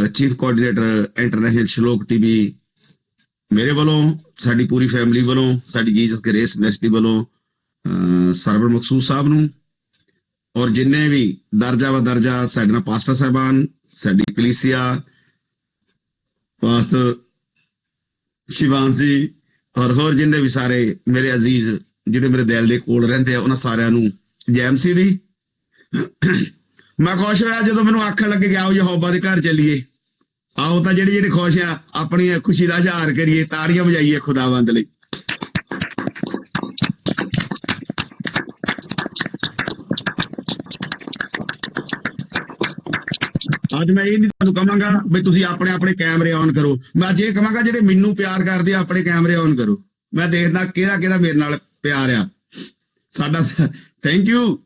Chief coordinator international ਸ਼ਲੋਕ TV ਮੇਰੇ ਵੱਲੋਂ, ਸਾਡੀ ਪੂਰੀ ਫੈਮਿਲੀ ਵੱਲੋਂ, ਸਾਡੀ ਜੀਸਸ ਗ੍ਰੇਸ ਮਿਨਿਸਟਰੀ ਵੱਲੋਂ ਸਰਵਰ ਮਕਸੂਦ ਸਾਹਿਬ ਨੂੰ, ਔਰ ਜਿੰਨੇ ਵੀ ਦਰਜਾ ਵਾ ਦਰਜਾ ਸਾਡੇ ਨਾਲ ਪਾਸਟਰ ਸਾਹਿਬਾਨ, ਸਾਡੀ ਕਲੀਸਿਆ, ਪਾਸਟਰ ਸ਼ਿਵਾਨ ਜੀ, ਔਰ ਹੋਰ ਜਿੰਨੇ ਵੀ ਸਾਰੇ ਮੇਰੇ ਅਜ਼ੀਜ਼ ਜਿਹੜੇ ਮੇਰੇ ਦਿਲ ਦੇ ਕੋਲ ਰਹਿੰਦੇ ਆ, ਉਹਨਾਂ ਸਾਰਿਆਂ ਨੂੰ ਜੈ ਮਸੀਹ ਦੀ। ਮੈਂ ਖੁਸ਼ ਹੋਇਆ ਜਦੋਂ ਮੈਨੂੰ ਆਖਣ ਲੱਗੇ ਕਿ ਆਓ ਯਹੋਵਾ ਦੇ ਘਰ ਚੱਲੀਏ। ਆਓ ਤਾਂ ਜਿਹੜੇ ਖੁਸ਼ ਆ ਆਪਣੀ ਖੁਸ਼ੀ ਦਾ ਇਜ਼ਹਾਰ ਕਰੀਏ, ਤਾੜੀਆਂ ਵਜਾਈਏ ਖੁਦਾਵੰਦ ਲਈ। ਅੱਜ ਮੈਂ ਇਹ ਨਹੀਂ ਤੁਹਾਨੂੰ ਕਹਾਂਗਾ ਵੀ ਤੁਸੀਂ ਆਪਣੇ ਆਪਣੇ ਕੈਮਰੇ ਔਨ ਕਰੋ, ਮੈਂ ਅੱਜ ਇਹ ਕਹਾਂਗਾ ਜਿਹੜੇ ਮੈਨੂੰ ਪਿਆਰ ਕਰਦੇ ਆ ਆਪਣੇ ਕੈਮਰੇ ਔਨ ਕਰੋ। ਮੈਂ ਦੇਖਦਾ ਕਿਹੜਾ ਮੇਰੇ ਨਾਲ ਪਿਆਰ ਆ ਸਾਡਾ। Thank you.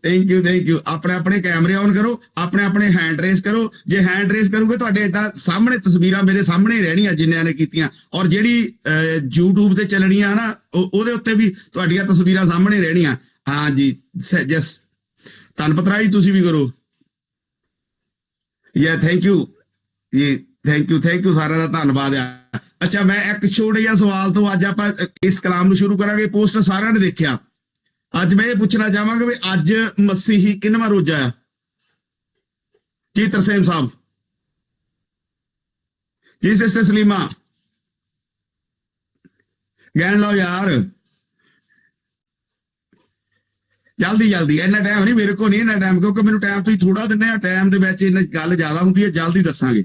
ਆਪਣੇ ਆਪਣੇ ਕੈਮਰੇ ਔਨ ਕਰੋ, ਆਪਣੇ ਆਪਣੇ ਹੈਂਡ ਰੇਸ ਕਰੋ। ਜੇ ਹੈਂਡ ਰੇਸ ਕਰੋਗੇ ਤੁਹਾਡੇ ਏਦਾਂ ਸਾਹਮਣੇ ਤਸਵੀਰਾਂ ਮੇਰੇ ਸਾਹਮਣੇ ਰਹਿਣੀਆਂ ਜਿੰਨਿਆਂ ਨੇ ਕੀਤੀਆਂ, ਔਰ ਜਿਹੜੀ YouTube ਤੇ ਚੱਲਣੀਆਂ ਨਾ ਉਹਦੇ ਉੱਤੇ ਵੀ ਤੁਹਾਡੀਆਂ ਤਸਵੀਰਾਂ ਸਾਹਮਣੇ ਰਹਿਣੀਆਂ। ਹਾਂ ਜੀ, ਜਸ ਧੰਨਪਤਰਾ ਜੀ, ਤੁਸੀਂ ਵੀ ਕਰੋ। ਥੈਂਕ ਯੂ ਸਾਰਿਆਂ ਦਾ ਧੰਨਵਾਦ ਆ। ਅੱਛਾ, ਮੈਂ ਇੱਕ ਛੋਟੇ ਜਿਹਾ ਸਵਾਲ ਤੋਂ ਅੱਜ ਆਪਾਂ ਇਸ ਕਲਾਮ ਨੂੰ ਸ਼ੁਰੂ ਕਰਾਂਗੇ। ਪੋਸਟਰ ਸਾਰਿਆਂ ਨੇ ਦੇਖਿਆ। ਅੱਜ ਮੈਂ ਇਹ ਪੁੱਛਣਾ ਚਾਹਾਂਗਾ ਵੀ ਅੱਜ ਮਸੀਹੀ ਕਿੰਨਵਾਂ ਰੋਜ਼ਾ ਆ? ਜੀ ਤਰਸੇਮ ਸਾਹਿਬ, ਜੀ ਸਿਸਟਰ ਸਲੀਮਾ, ਗਿਣ ਲਓ ਯਾਰ ਜਲਦੀ। ਇੰਨਾ ਟਾਈਮ ਨਹੀਂ ਮੇਰੇ ਕੋਲ, ਨਹੀਂ ਇੰਨਾ ਟਾਈਮ, ਕਿਉਂਕਿ ਮੈਨੂੰ ਟਾਈਮ ਤੁਸੀਂ ਥੋੜਾ ਦਿੰਦੇ ਆ। ਟਾਈਮ ਦੇ ਵਿੱਚ ਇਹਨਾਂ ਗੱਲ ਜ਼ਿਆਦਾ ਹੁੰਦੀ ਹੈ, ਜਲਦੀ ਦੱਸਾਂਗੇ।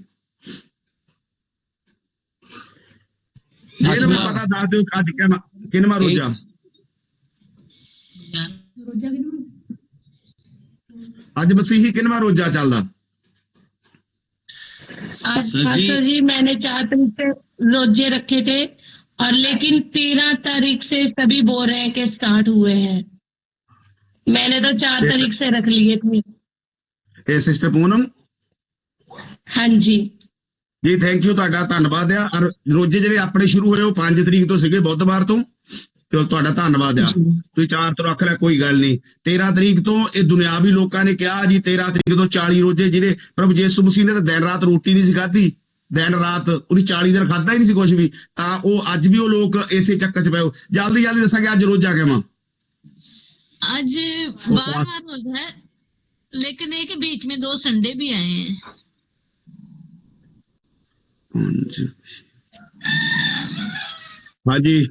ਜੇ ਮੈਨੂੰ ਪਤਾ ਦੱਸ ਦਿਓ ਅੱਜ ਕਿੰਨਵਾਂ ਰੋਜ਼ਾ? ਅੱਜ ਮਸੀਹੀ ਕਿੰਨਵਾਂ ਰੋਜ਼ਾ ਚੱਲਦਾ? जी मैंने 4 तारीख से रोजे रखे थे, और लेकिन 13 तारीख से सभी बोल रहे हैं कि स्टार्ट हुए हैं। मैंने तो 4 तारीख से रख लिए थे। सिस्टर पूनम, हाँ जी ਜੀ ਥੈਂਕ ਯੂ, ਤੁਹਾਡਾ ਧੰਨਵਾਦ ਆ। ਔਰ ਰੋਜ਼ੇ ਜਿਹੜੇ ਆਪਣੇ ਸ਼ੁਰੂ ਹੋਏ ਉਹ 5 ਤਰੀਕ ਤੋਂ ਸੀਗੇ, ਬੁੱਧਵਾਰ ਤੋਂ। ਤੇ ਤੁਹਾਡਾ ਧੰਨਵਾਦ ਆ, ਤੁਸੀਂ 4 ਤੋਂ ਰੱਖ ਲਿਆ, ਕੋਈ ਗੱਲ ਨਹੀਂ। 13 ਤਰੀਕ ਤੋਂ ਇਹ ਦੁਨਿਆਵੀ ਲੋਕਾਂ ਨੇ ਕਿਹਾ ਜੀ 13 ਤਰੀਕ ਤੋਂ 40 ਰੋਜ਼ੇ, ਜਿਹੜੇ ਪ੍ਰਭੂ ਯਿਸੂ ਮਸੀਹ ਨੇ ਤਾਂ ਦਿਨ ਰਾਤ ਰੋਟੀ ਨਹੀਂ ਸੀ ਖਾਧੀ, ਦਿਨ ਰਾਤ ਉਹਨੇ 40 ਦਿਨ ਖਾਧਾ ਹੀ ਨਹੀਂ ਸੀ ਕੁਝ ਵੀ, ਤਾਂ ਉਹ ਅੱਜ ਵੀ ਉਹ ਲੋਕ ਇਸੇ ਚੱਕਰ 'ਚ ਪਏ। ਜਲਦੀ ਦੱਸਾਂਗੇ ਅੱਜ ਰੋਜ਼ਾ ਕਿਵੇਂ? आज 12वां रोजा है, लेकिन एक बीच में 2 संडे भी आए हैं। हाँ जी,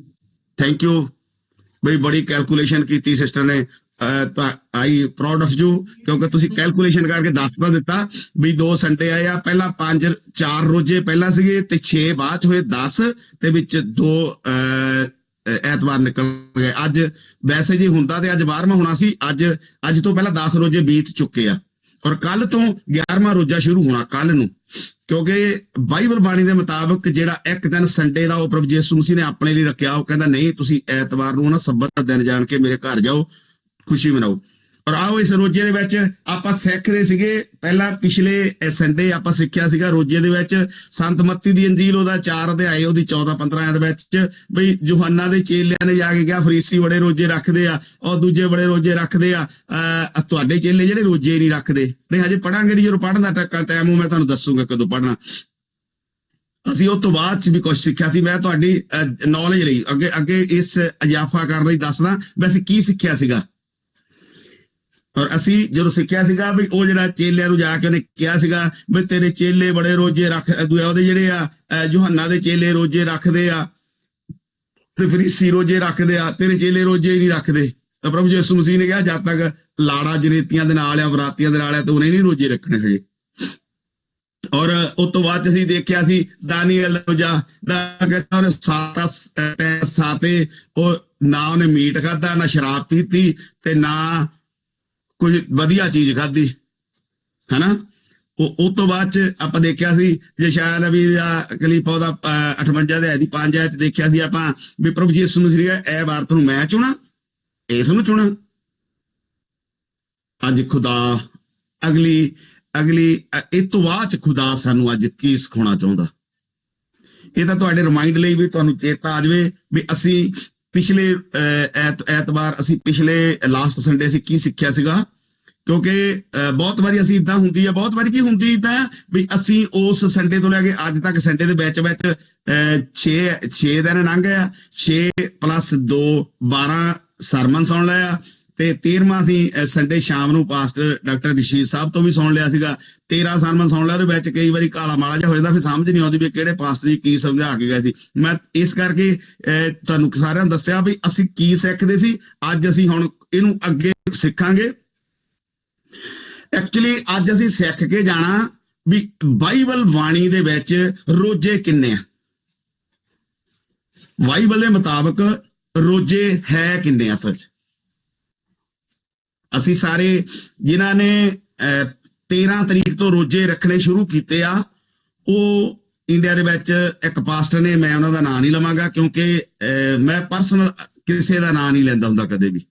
थैंक यू बई, बड़ी कैलकुलेशन की सिस्टर ने। आई प्राउड ऑफ यू, क्योंकि तुसी कैलकुलेशन करके दस तो दिता भी 2 संडे आए आ। पहला 4 रोजे पहला सीगे ते 6 बाद होए 10 ते विच 2 ਐਤਵਾਰ ਨਿਕਲ ਗਏ। ਅੱਜ ਵੈਸੇ ਜੀ ਹੁੰਦਾ ਤੇ ਅੱਜ 12ਵਾਂ ਹੋਣਾ ਸੀ। ਅੱਜ ਤੋਂ ਪਹਿਲਾਂ 10 ਰੋਜੇ ਬੀਤ ਚੁੱਕੇ ਆ, ਔਰ ਕੱਲ ਤੋਂ 11ਵਾਂ ਰੋਜਾ ਸ਼ੁਰੂ ਹੋਣਾ ਕੱਲ ਨੂੰ, ਕਿਉਂਕਿ ਬਾਈਬਲ ਬਾਣੀ ਦੇ ਮੁਤਾਬਕ ਜਿਹੜਾ ਇੱਕ ਦਿਨ ਸੰਡੇ ਦਾ ਉਹ ਪ੍ਰਭੂ ਯਿਸੂ ਮਸੀਹ ਨੇ ਆਪਣੇ ਲਈ ਰੱਖਿਆ। ਉਹ ਕਹਿੰਦਾ ਨਹੀਂ, ਤੁਸੀਂ ਐਤਵਾਰ ਨੂੰ ਨਾ ਸਬਤ ਦਾ ਦਿਨ ਜਾਣ ਕੇ ਮੇਰੇ ਘਰ ਜਾਓ, ਖੁਸ਼ੀ ਮਨਾਓ। ਔਰ ਆਓ ਇਸ ਰੋਜੇ ਦੇ ਵਿੱਚ ਆਪਾਂ ਸਿੱਖਦੇ ਸੀਗੇ, ਪਹਿਲਾਂ ਪਿਛਲੇ ਸੰਡੇ ਆਪਾਂ ਸਿੱਖਿਆ ਸੀਗਾ ਰੋਜੇ ਦੇ ਵਿੱਚ ਸੰਤ ਮੱਤੀ ਦੀ ਅੰਜੀਲ ਉਹਦਾ 4 ਅਧਿਆਏ ਉਹਦੀ 14-15 ਦੇ ਵਿੱਚ ਬਈ ਯੋਹੰਨਾ ਦੇ ਚੇਲਿਆਂ ਨੇ ਜਾ ਕੇ ਕਿਹਾ ਫਰੀਸੀ ਬੜੇ ਰੋਜੇ ਰੱਖਦੇ ਆ ਔਰ ਦੂਜੇ ਬੜੇ ਰੋਜੇ ਰੱਖਦੇ ਆ, ਤੁਹਾਡੇ ਚੇਲੇ ਜਿਹੜੇ ਰੋਜੇ ਨਹੀਂ ਰੱਖਦੇ। ਨਹੀਂ ਹਜੇ ਪੜਾਂਗੇ ਨਹੀਂ, ਜਦੋਂ ਪੜਨ ਦਾ ਟਾਈਮ ਮੈਂ ਤੁਹਾਨੂੰ ਦੱਸੂਗਾ ਕਦੋਂ ਪੜਨਾ। ਅਸੀਂ ਉਹ ਤੋਂ ਬਾਅਦ ਚ ਵੀ ਕੁਝ ਸਿੱਖਿਆ ਸੀ। ਮੈਂ ਤੁਹਾਡੀ ਨੌਲੇਜ ਲਈ ਅੱਗੇ ਇਸ ਇਜ਼ਾਫਾ ਕਰਨ ਲਈ ਦੱਸਦਾ ਵੈਸੇ ਕੀ ਸਿੱਖਿਆ ਸੀਗਾ। ਔਰ ਅਸੀਂ ਜਦੋਂ ਸਿੱਖਿਆ ਸੀਗਾ ਵੀ ਉਹ ਜਿਹੜਾ ਚੇਲਿਆਂ ਨੂੰ ਜਾ ਕੇ ਉਹਨੇ ਕਿਹਾ ਸੀਗਾ ਵੀ ਤੇਰੇ ਚੇਲੇ ਬੜੇ ਰੋਜੇ ਰੱਖ, ਉਹਦੇ ਜਿਹੜੇ ਆ ਯੋਹੰਨਾ ਦੇ ਚੇਲੇ ਰੋਜੇ ਰੱਖਦੇ ਆ ਤੇ ਫਰੀਸੀ ਰੋਜੇ ਰੱਖਦੇ ਆ, ਤੇਰੇ ਚੇਲੇ ਰੋਜੇ ਨਹੀਂ ਰੱਖਦੇ। ਤਾਂ ਪ੍ਰਭੂ ਯਿਸੂ ਮਸੀਹ ਨੇ ਕਿਹਾ ਜਦ ਤੱਕ ਲਾੜਾ ਜਨੇਤੀਆਂ ਦੇ ਨਾਲ ਆ, ਬਰਾਤੀਆਂ ਦੇ ਨਾਲ ਆ, ਤੇ ਉਹਨੇ ਨਹੀਂ ਰੋਜੇ ਰੱਖਣੇ ਹਜੇ। ਔਰ ਉਸ ਤੋਂ ਬਾਅਦ ਅਸੀਂ ਦੇਖਿਆ ਸੀ ਦਾਨੀਏਲ ਰੋਜਾ ਦਾ 7 ਉਹ ਨਾ ਉਹਨੇ ਮੀਟ ਖਾਧਾ, ਨਾ ਸ਼ਰਾਬ ਪੀਤੀ, ਤੇ ਨਾ ਕੁਝ ਵਧੀਆ ਚੀਜ਼ ਖਾਧੀ, ਹਨਾ। ਉਹ ਤੋਂ ਬਾਅਦ ਚ ਆਪਾਂ ਦੇਖਿਆ ਸੀ ਯਸ਼ਾਇਆ ਨਬੀ ਦਾ ਕਲੀਫਾ ਉਹਦਾ 58 ਅਧਿਆਇ ਦੀ 5 ਆਇਤ ਦੇਖਿਆ ਸੀ ਆਪਾਂ ਵੀ ਪ੍ਰਭੂ ਯਿਸੂ ਮਸੀਹ ਇਹ ਵਾਰ ਨੂੰ ਮੈਂ ਚੁਣਾ, ਇਸ ਨੂੰ ਚੁਣਾ। ਅੱਜ ਖੁਦਾ ਅਗਲੀ ਇਹ ਤੋਂ ਬਾਅਦ ਚ ਖੁਦਾ ਸਾਨੂੰ ਅੱਜ ਕੀ ਸਿਖਾਉਣਾ ਚਾਹੁੰਦਾ, ਇਹ ਤਾਂ ਤੁਹਾਡੇ ਰਿਮਾਈਂਡ ਲਈ ਵੀ ਤੁਹਾਨੂੰ ਚੇਤਾ ਆ ਜਾਵੇ ਵੀ ਅਸੀਂ ਪਿਛਲੇ ਐਤਵਾਰ ਅਸੀਂ ਪਿਛਲੇ ਲਾਸਟ ਸੰਡੇ ਅਸੀਂ ਕੀ ਸਿੱਖਿਆ ਸੀਗਾ ਕਿਉਂਕਿ ਬਹੁਤ ਵਾਰੀ ਅਸੀਂ ਇਦਾਂ ਹੁੰਦੀ ਆ, ਬਹੁਤ ਵਾਰੀ ਕੀ ਹੁੰਦੀ ਇਦਾਂ ਵੀ ਅਸੀਂ ਉਸ ਸੰਡੇ ਤੋਂ ਲੈ ਕੇ ਅੱਜ ਤੱਕ ਸੰਡੇ ਦੇ ਵਿੱਚ 6 ਦਿਨ ਲੰਘ ਗਏ ਆ, 6 + 2 12 ਸਰਮਨ ਸੁਣ ਲਿਆ, ਤੇ 13ਵਾਂ ਅਸੀਂ ਸੰਡੇ ਸ਼ਾਮ ਨੂੰ ਪਾਸਟਰ ਡਾਕਟਰ ਰਸ਼ੀਦ ਸਾਹਿਬ ਤੋਂ ਵੀ ਸੁਣ ਲਿਆ ਸੀਗਾ, 13 ਸਰਮਨ ਸੁਣ ਲਿਆ। ਉਹਦੇ ਵਿੱਚ ਕਈ ਵਾਰੀ ਕਾਲਾ ਮਾਲਾ ਜਿਹਾ ਹੋ ਜਾਂਦਾ, ਫਿਰ ਸਮਝ ਨਹੀਂ ਆਉਂਦੀ ਵੀ ਕਿਹੜੇ ਪਾਸਟਰ ਜੀ ਕੀ ਸਮਝਾ ਕੇ ਗਏ ਸੀ। ਮੈਂ ਇਸ ਕਰਕੇ ਤੁਹਾਨੂੰ ਸਾਰਿਆਂ ਨੂੰ ਦੱਸਿਆ ਵੀ ਅਸੀਂ ਕੀ ਸਿੱਖਦੇ ਸੀ, ਅੱਜ ਅਸੀਂ ਹੁਣ ਇਹਨੂੰ ਅੱਗੇ ਸਿੱਖਾਂਗੇ। ਐਕਚੁਅਲੀ ਅੱਜ ਅਸੀਂ ਸਿੱਖ ਕੇ ਜਾਣਾ ਵੀ ਬਾਈਬਲ ਬਾਣੀ ਦੇ ਵਿੱਚ ਰੋਜੇ ਕਿੰਨੇ ਆ, ਬਾਈਬਲ ਦੇ ਮੁਤਾਬਕ ਰੋਜੇ ਹੈ ਕਿੰਨੇ ਆ। ਅਸਲ 'ਚ ਅਸੀਂ ਸਾਰੇ ਜਿਨ੍ਹਾਂ ਨੇ 13 ਤਰੀਕ ਤੋਂ ਰੋਜੇ ਰੱਖਣੇ ਸ਼ੁਰੂ ਕੀਤੇ ਆ, ਉਹ ਇੰਡੀਆ ਦੇ ਵਿੱਚ ਇੱਕ ਪਾਸਟਰ ਨੇ, ਮੈਂ ਉਹਨਾਂ ਦਾ ਨਾਂ ਨਹੀਂ ਲਵਾਂਗਾ ਕਿਉਂਕਿ ਮੈਂ ਪਰਸਨਲ ਕਿਸੇ ਦਾ ਨਾਂ ਨਹੀਂ ਲੈਂਦਾ ਹੁੰਦਾ ਕਦੇ ਵੀ,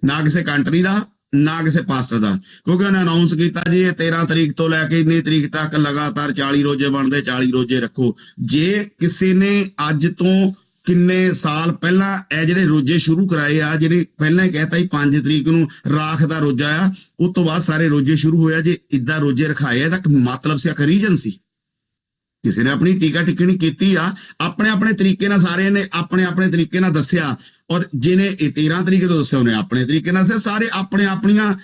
ਨਾ ਕਿਸੇ ਕੰਟਰੀ ਦਾ ਨਾ ਕਿਸੇ ਪਾਸਟਰ ਦਾ, ਕਿਉਂਕਿ ਉਹਨੇ ਅਨਾਉਂਸ ਕੀਤਾ ਜੀ ਇਹ 13 ਤਰੀਕ ਤੋਂ ਲੈ ਕੇ ਇੰਨੀ ਤਰੀਕ ਤੱਕ ਲਗਾਤਾਰ 40 ਰੋਜੇ ਬਣਦੇ, 40 ਰੋਜੇ ਰੱਖੋ। ਜੇ ਕਿਸੇ ਨੇ ਅੱਜ ਤੋਂ ਕਿੰਨੇ ਸਾਲ ਪਹਿਲਾਂ ਇਹ ਜਿਹੜੇ ਰੋਜੇ ਸ਼ੁਰੂ ਕਰਾਏ ਆ, ਜਿਹੜੇ ਪਹਿਲਾਂ ਹੀ ਕਹਿਤਾ ਸੀ 5 ਤਰੀਕ ਨੂੰ ਰਾਖ ਦਾ ਰੋਜਾ ਆ, ਉਸ ਤੋਂ ਬਾਅਦ ਸਾਰੇ ਰੋਜੇ ਸ਼ੁਰੂ ਹੋਇਆ, ਜੇ ਇਦਾਂ ਰੋਜੇ ਰਖਾਏ ਆ ਤਾਂ ਮਤਲਬ ਸੀ, ਇੱਕ ਰੀਜਨ ਸੀ, ਕਿਸੇ ਨੇ ਆਪਣੀ ਟੀਕਾ ਟਿੱਪਣੀ ਕੀਤੀ ਆ, ਆਪਣੇ ਆਪਣੇ ਤਰੀਕੇ ਨਾਲ ਸਾਰਿਆਂ ਨੇ ਆਪਣੇ ਆਪਣੇ ਤਰੀਕੇ ਨਾਲ ਦੱਸਿਆ। ਔਰ ਜਿਹਨੇ ਇਹ 13 ਤਰੀਕੇ ਤੋਂ ਦੱਸਿਆ ਉਹਨੇ ਆਪਣੇ ਤਰੀਕੇ ਨਾਲ ਦੱਸਿਆ। ਸਾਰੇ ਆਪਣੇ ਆਪਣੀਆਂ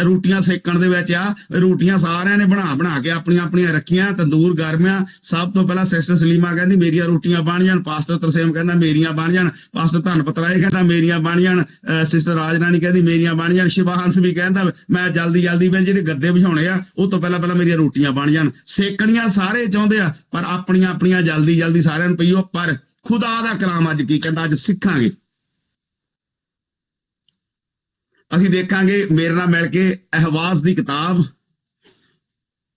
ਰੋਟੀਆਂ ਸੇਕਣ ਦੇ ਵਿੱਚ ਆ, ਰੋਟੀਆਂ ਸਾਰਿਆਂ ਨੇ ਬਣਾ ਕੇ ਆਪਣੀਆਂ ਆਪਣੀਆਂ ਰੱਖੀਆਂ, ਤੰਦੂਰ ਗਰਮਿਆ। ਸਭ ਤੋਂ ਪਹਿਲਾਂ ਸਿਸਟਰ ਸਲੀਮਾ ਕਹਿੰਦੀ ਮੇਰੀਆਂ ਰੋਟੀਆਂ ਬਣ ਜਾਣ, ਪਾਸਟਰ ਤਰਸੇਮ ਕਹਿੰਦਾ ਮੇਰੀਆਂ ਬਣ ਜਾਣ, ਪਾਸਟਰ ਧਨਪਤ ਰਾਏ ਕਹਿੰਦਾ ਮੇਰੀਆਂ ਬਣ ਜਾਣ, ਸਿਸਟਰ ਰਾਜਨਾਨੀ ਕਹਿੰਦੀ ਮੇਰੀਆਂ ਬਣ ਜਾਣ, ਸ਼ਿਵਾਹੰਸ ਵੀ ਕਹਿੰਦਾ ਮੈਂ ਜਲਦੀ ਜਲਦੀ ਮੈਂ ਜਿਹੜੇ ਗੱਦੇ ਵਿਛਾਉਣੇ ਆ ਉਹ ਤੋਂ ਪਹਿਲਾਂ ਮੇਰੀਆਂ ਰੋਟੀਆਂ ਬਣ ਜਾਣ। ਸੇਕਣੀਆਂ ਸਾਰੇ ਚਾਹੁੰਦੇ ਆ, ਪਰ ਆਪਣੀਆਂ ਆਪਣੀਆਂ ਜਲਦੀ ਜਲਦੀ ਸਾਰਿਆਂ ਨੂੰ ਪਈਓ। ਪਰ ਖੁਦਾ ਦਾ ਕਲਾਮ ਅੱਜ ਕੀ ਕਹਿੰਦਾ, ਅੱਜ ਸਿੱਖਾਂਗੇ, ਅਸੀਂ ਦੇਖਾਂਗੇ। ਮੇਰੇ ਨਾਲ ਮਿਲ ਕੇ ਅਹਿਵਾਜ਼ ਦੀ ਕਿਤਾਬ,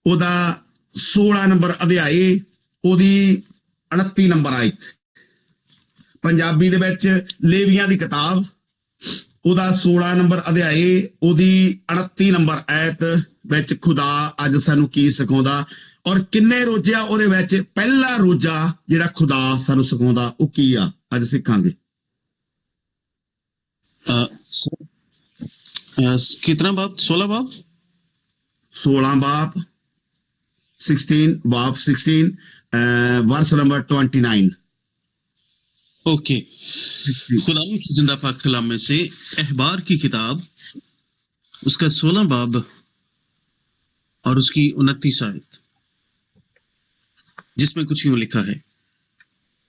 ਉਹਦਾ 16 ਨੰਬਰ ਅਧਿਆਇ, ਉਹਦੀ 29 ਨੰਬਰ ਆਇਤ। ਪੰਜਾਬੀ ਦੇ ਵਿੱਚ ਲੇਵੀਆਂ ਦੀ ਕਿਤਾਬ, ਉਹਦਾ 16 ਨੰਬਰ ਅਧਿਆਇ, ਉਹਦੀ 29 ਨੰਬਰ ਆਇਤ ਵਿੱਚ ਖੁਦਾ ਅੱਜ ਸਾਨੂੰ ਕੀ ਸਿਖਾਉਂਦਾ ਔਰ ਕਿੰਨੇ ਰੋਜੇ ਆ ਉਹਦੇ ਵਿੱਚ। ਪਹਿਲਾ ਰੋਜਾ ਜਿਹੜਾ ਖੁਦਾ ਸਾਨੂੰ ਸਿਖਾਉਂਦਾ ਉਹ ਕੀ ਆ, ਅੱਜ ਸਿੱਖਾਂਗੇ। कितना बाप? 16 बाप, 16 बाप 16 वर्स नंबर 29। ओके। खुदा की जिंदा पाक कलाम में से अहबार की किताब, उसका 16 बाब और उसकी 29 आयत, जिसमें कुछ यूं लिखा है,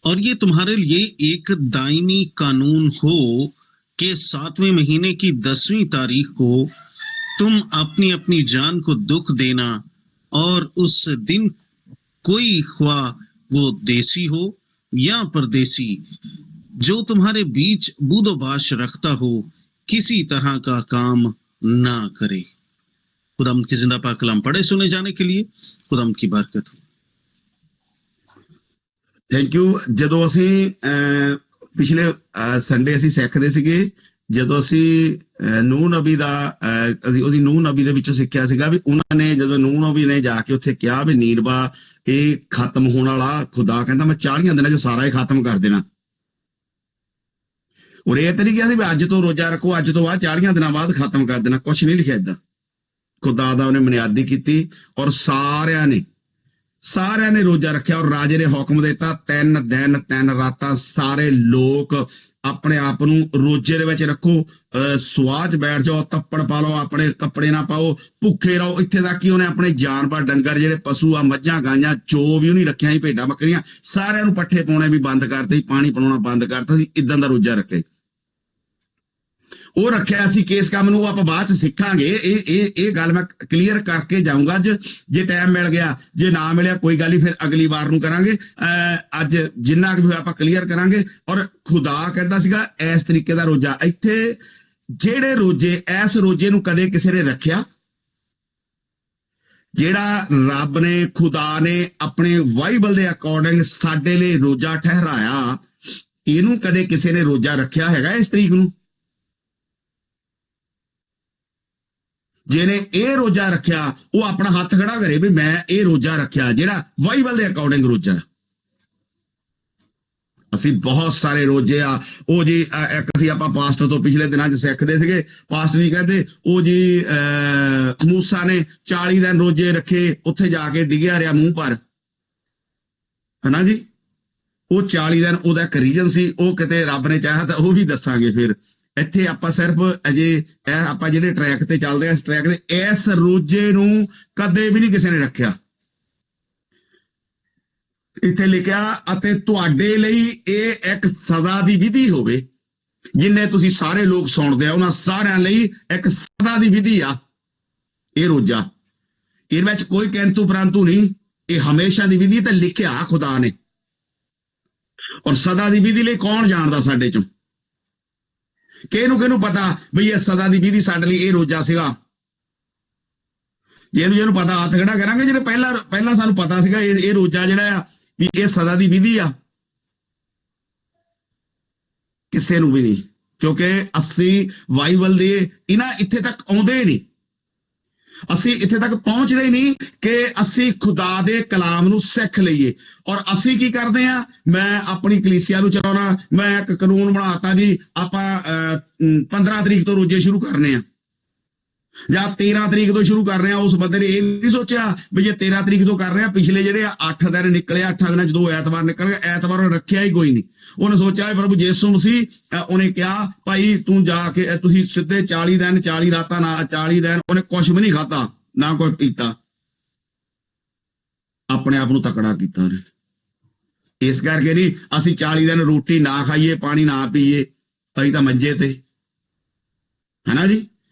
और ये तुम्हारे लिए एक दायमी कानून हो कि 7वें महीने की 10वीं तारीख को तुम अपनी अपनी जान को दुख देना, और उस दिन कोई ख्वा वो देसी हो या परदेसी जो तुम्हारे बीच बूदोबाश रखता हो किसी तरह का काम ना करे। खुदावंद की जिंदा पाक कलाम पढ़े सुने जाने के लिए खुदावंद की बरकत हो। Thank you. ਜਦੋਂ ਅਸੀਂ ਪਿਛਲੇ ਸੰਡੇ ਅਸੀਂ ਸਿੱਖਦੇ ਸੀਗੇ, ਜਦੋਂ ਅਸੀਂ ਨੂਹ ਨਬੀ ਦਾ ਉਹਦੀ ਨੂਹ ਨਬੀ ਦੇ ਵਿੱਚੋਂ ਸਿੱਖਿਆ ਸੀਗਾ ਵੀ ਉਹਨਾਂ ਨੇ ਜਦੋਂ ਨੂਹ ਨਬੀ ਨੇ ਜਾ ਕੇ ਉੱਥੇ ਕਿਹਾ ਵੀ ਨੀਨਵਾ ਇਹ ਖਤਮ ਹੋਣ ਵਾਲਾ, ਖੁਦਾ ਕਹਿੰਦਾ ਮੈਂ 40 ਦਿਨਾਂ 'ਚ ਸਾਰਾ ਹੀ ਖਤਮ ਕਰ ਦੇਣਾ। ਔਰ ਇਹ ਤਾਂ ਨਹੀਂ ਕਿਹਾ ਸੀ ਵੀ ਅੱਜ ਤੋਂ ਰੋਜ਼ਾ ਰੱਖੋ, ਅੱਜ ਤੋਂ ਬਾਅਦ 40 ਦਿਨਾਂ ਬਾਅਦ ਖਤਮ ਕਰ ਦੇਣਾ, ਕੁਛ ਨਹੀਂ ਲਿਖਿਆ ਏਦਾਂ। ਖੁਦਾ ਦਾ ਉਹਨੇ ਬੁਨਿਆਦੀ ਕੀਤੀ ਔਰ ਸਾਰਿਆਂ ਨੇ ਰੋਜ਼ਾ ਰੱਖਿਆ ਔਰ ਰਾਜੇ ਨੇ ਹੁਕਮ ਦਿੱਤਾ 3 ਦਿਨ 3 ਰਾਤਾਂ ਸਾਰੇ ਲੋਕ ਆਪਣੇ ਆਪ ਨੂੰ ਰੋਜ਼ੇ ਦੇ ਵਿੱਚ ਰੱਖੋ, ਸੁਆਹ 'ਚ ਬੈਠ ਜਾਓ, ਤੱਪੜ ਪਾ ਲਓ, ਆਪਣੇ ਕੱਪੜੇ ਨਾ ਪਾਓ, ਭੁੱਖੇ ਰਹੋ। ਇੱਥੇ ਤੱਕ ਕਿ ਉਹਨੇ ਆਪਣੇ ਜਾਨਵਰ ਡੰਗਰ ਜਿਹੜੇ ਪਸ਼ੂ ਆ, ਮੱਝਾਂ ਗਾਈਆਂ ਜੋ ਵੀ ਉਹਨੇ ਰੱਖਿਆ ਸੀ, ਭੇਡਾਂ ਬੱਕਰੀਆਂ, ਸਾਰਿਆਂ ਨੂੰ ਪੱਠੇ ਪਾਉਣੇ ਵੀ ਬੰਦ ਕਰਤੇ ਸੀ, ਪਾਣੀ ਪਿਲਾਉਣਾ ਬੰਦ ਕਰਤਾ ਸੀ। ਇਦਾਂ ਦਾ ਰੋਜ਼ਾ ਰੱਖਿਆ ਉਹ ਰੱਖਿਆ ਸੀ। ਕਿਸ ਕੰਮ ਨੂੰ ਆਪਾਂ ਬਾਅਦ 'ਚ ਸਿੱਖਾਂਗੇ। ਇਹ ਗੱਲ ਮੈਂ ਕਲੀਅਰ ਕਰਕੇ ਜਾਊਂਗਾ ਅੱਜ, ਜੇ ਟਾਈਮ ਮਿਲ ਗਿਆ। ਜੇ ਨਾ ਮਿਲਿਆ ਕੋਈ ਗੱਲ ਨਹੀਂ, ਫਿਰ ਅਗਲੀ ਵਾਰ ਨੂੰ ਕਰਾਂਗੇ। ਅੱਜ ਜਿੰਨਾ ਕੁ ਵੀ ਹੋਇਆ ਆਪਾਂ ਕਲੀਅਰ ਕਰਾਂਗੇ। ਔਰ ਖੁਦਾ ਕਹਿੰਦਾ ਸੀਗਾ ਇਸ ਤਰੀਕੇ ਦਾ ਰੋਜ਼ਾ। ਇੱਥੇ ਜਿਹੜੇ ਰੋਜ਼ੇ, ਇਸ ਰੋਜ਼ੇ ਨੂੰ ਕਦੇ ਕਿਸੇ ਨੇ ਰੱਖਿਆ, ਜਿਹੜਾ ਰੱਬ ਨੇ, ਖੁਦਾ ਨੇ ਆਪਣੇ ਬਾਈਬਲ ਦੇ ਅਕੋਰਡਿੰਗ ਸਾਡੇ ਲਈ ਰੋਜ਼ਾ ਠਹਿਰਾਇਆ, ਇਹਨੂੰ ਕਦੇ ਕਿਸੇ ਨੇ ਰੋਜ਼ਾ ਰੱਖਿਆ ਹੈਗਾ ਇਸ ਤਰੀਕ ਨੂੰ? ਜਿਹਨੇ ਇਹ ਰੋਜ਼ਾ ਰੱਖਿਆ ਉਹ ਆਪਣਾ ਹੱਥ ਖੜਾ ਕਰੇ ਵੀ ਮੈਂ ਇਹ ਰੋਜ਼ਾ ਰੱਖਿਆ, ਜਿਹੜਾ ਬਾਈਬਲ ਦੇ ਅਕੋਰਡਿੰਗ ਰੋਜ਼ਾ। ਅਸੀਂ ਬਹੁਤ ਸਾਰੇ ਰੋਜੇ ਆ। ਉਹ ਜੀ ਇੱਕ ਅਸੀਂ ਆਪਾਂ ਪਾਸਟਰ ਤੋਂ ਪਿਛਲੇ ਦਿਨਾਂ 'ਚ ਸਿੱਖਦੇ ਸੀਗੇ, ਪਾਸਟਰ ਜੀ ਕਹਿੰਦੇ ਉਹ ਜੀ ਮੂਸਾ ਨੇ 40 ਦਿਨ ਰੋਜੇ ਰੱਖੇ, ਉੱਥੇ ਜਾ ਕੇ ਡਿੱਗਿਆ ਰਿਹਾ ਮੂੰਹ ਪਰ, ਹਨਾ ਜੀ। ਉਹ 40 ਦਿਨ ਉਹਦਾ ਇੱਕ ਰੀਜਨ ਸੀ, ਉਹ ਕਿਤੇ ਰੱਬ ਨੇ ਚਾਹਿਆ ਤਾਂ ਉਹ ਵੀ ਦੱਸਾਂਗੇ। ਫਿਰ ਇੱਥੇ ਆਪਾਂ ਸਿਰਫ ਅਜੇ ਆਪਾਂ ਜਿਹੜੇ ਟਰੈਕ ਤੇ ਚੱਲਦੇ ਆ, ਇਸ ਟਰੈਕ ਦੇ ਇਸ ਰੋਜੇ ਨੂੰ ਕਦੇ ਵੀ ਨਹੀਂ ਕਿਸੇ ਨੇ ਰੱਖਿਆ। ਇੱਥੇ ਲਿਖਿਆ ਅਤੇ ਤੁਹਾਡੇ ਲਈ ਇਹ ਇੱਕ ਸਦਾ ਦੀ ਵਿਧੀ ਹੋਵੇ। ਜਿੰਨੇ ਤੁਸੀਂ ਸਾਰੇ ਲੋਕ ਸੁਣਦੇ ਆ ਉਹਨਾਂ ਸਾਰਿਆਂ ਲਈ ਇੱਕ ਸਦਾ ਦੀ ਵਿਧੀ ਆ ਇਹ ਰੋਜਾ। ਇਹਦੇ ਵਿੱਚ ਕੋਈ ਕਿੰਤੂ ਪਰੰਤੂ ਨਹੀਂ, ਇਹ ਹਮੇਸ਼ਾ ਦੀ ਵਿਧੀ ਤੇ ਲਿਖਿਆ ਖੁਦਾ ਨੇ। ਔਰ ਸਦਾ ਦੀ ਵਿਧੀ ਲਈ ਕੌਣ ਜਾਣਦਾ ਸਾਡੇ ਚੋਂ? ਕਿਹਨੂੰ ਪਤਾ ਬਈ ਇਹ ਸਦਾ ਦੀ ਵਿਧੀ ਸਾਡੇ ਲਈ ਇਹ ਰੋਜਾ ਸੀਗਾ? ਜਿਹਨੂੰ ਪਤਾ ਹੱਥ ਖੜਾ ਕਰਾਂਗੇ। ਜਿਹੜੇ ਪਹਿਲਾਂ ਸਾਨੂੰ ਪਤਾ ਸੀਗਾ ਇਹ ਰੋਜਾ ਜਿਹੜਾ ਆ ਵੀ ਇਹ ਸਦਾ ਦੀ ਵਿਧੀ ਆ, ਕਿਸੇ ਨੂੰ ਵੀ ਨਹੀਂ, ਕਿਉਂਕਿ ਅਸੀਂ ਬਾਈਬਲ ਦੇ ਇਹਨਾਂ ਇੱਥੇ ਤੱਕ ਆਉਂਦੇ ਨਹੀਂ, ਅਸੀਂ ਇੱਥੇ ਤੱਕ ਪਹੁੰਚਦੇ ਨਹੀਂ ਕਿ ਅਸੀਂ ਖੁਦਾ ਦੇ ਕਲਾਮ ਨੂੰ ਸਿੱਖ ਲਈਏ। ਔਰ ਅਸੀਂ ਕੀ ਕਰਦੇ ਆ? ਮੈਂ ਆਪਣੀ ਕਲੀਸਿਆ ਨੂੰ ਚਲਾਉਣਾ, ਮੈਂ ਇੱਕ ਕਾਨੂੰਨ ਬਣਾਤਾ ਜੀ, ਆਪਾਂ 15 ਤਰੀਕ ਤੋਂ ਰੋਜੇ ਸ਼ੁਰੂ ਕਰਨੇ ਆ ਜਾਂ 13 ਤਰੀਕ ਤੋਂ ਸ਼ੁਰੂ ਕਰ ਰਹੇ ਆ। ਉਸ ਬੰਦੇ ਨੇ ਇਹ ਨਹੀਂ ਸੋਚਿਆ ਵੀ ਜੇ 13 ਤਰੀਕ ਤੋਂ ਕਰ ਰਹੇ ਆ, ਪਿਛਲੇ ਜਿਹੜੇ 8 ਦਿਨ ਨਿਕਲੇ, 8 ਦਿਨਾਂ 'ਚ 2 ਐਤਵਾਰ ਨਿਕਲ ਗਏ, ਐਤਵਾਰ ਉਹਨੇ ਰੱਖਿਆ ਹੀ ਕੋਈ ਨਹੀਂ। ਉਹਨੇ ਸੋਚਿਆ ਪ੍ਰਭੂ ਯਿਸੂ ਮਸੀਹ ਉਹਨੇ ਕਿਹਾ ਭਾਈ ਤੂੰ ਜਾ ਕੇ ਤੁਸੀਂ ਸਿੱਧੇ 40 ਦਿਨ 40 ਰਾਤਾਂ ਨਾ 40 ਦਿਨ ਉਹਨੇ ਕੁਛ ਵੀ ਨਹੀਂ ਖਾਧਾ, ਨਾ ਕੋਈ ਪੀਤਾ, ਆਪਣੇ ਆਪ ਨੂੰ ਤਕੜਾ ਕੀਤਾ ਉਹਨੇ। ਇਸ ਕਰਕੇ ਨਹੀਂ ਅਸੀਂ 40 ਦਿਨ ਰੋਟੀ ਨਾ ਖਾਈਏ, ਪਾਣੀ ਨਾ ਪੀਏ, ਅਸੀਂ ਤਾਂ ਮੰਜੇ ਤੇ, ਹੈ ਨਾ ਜੀ।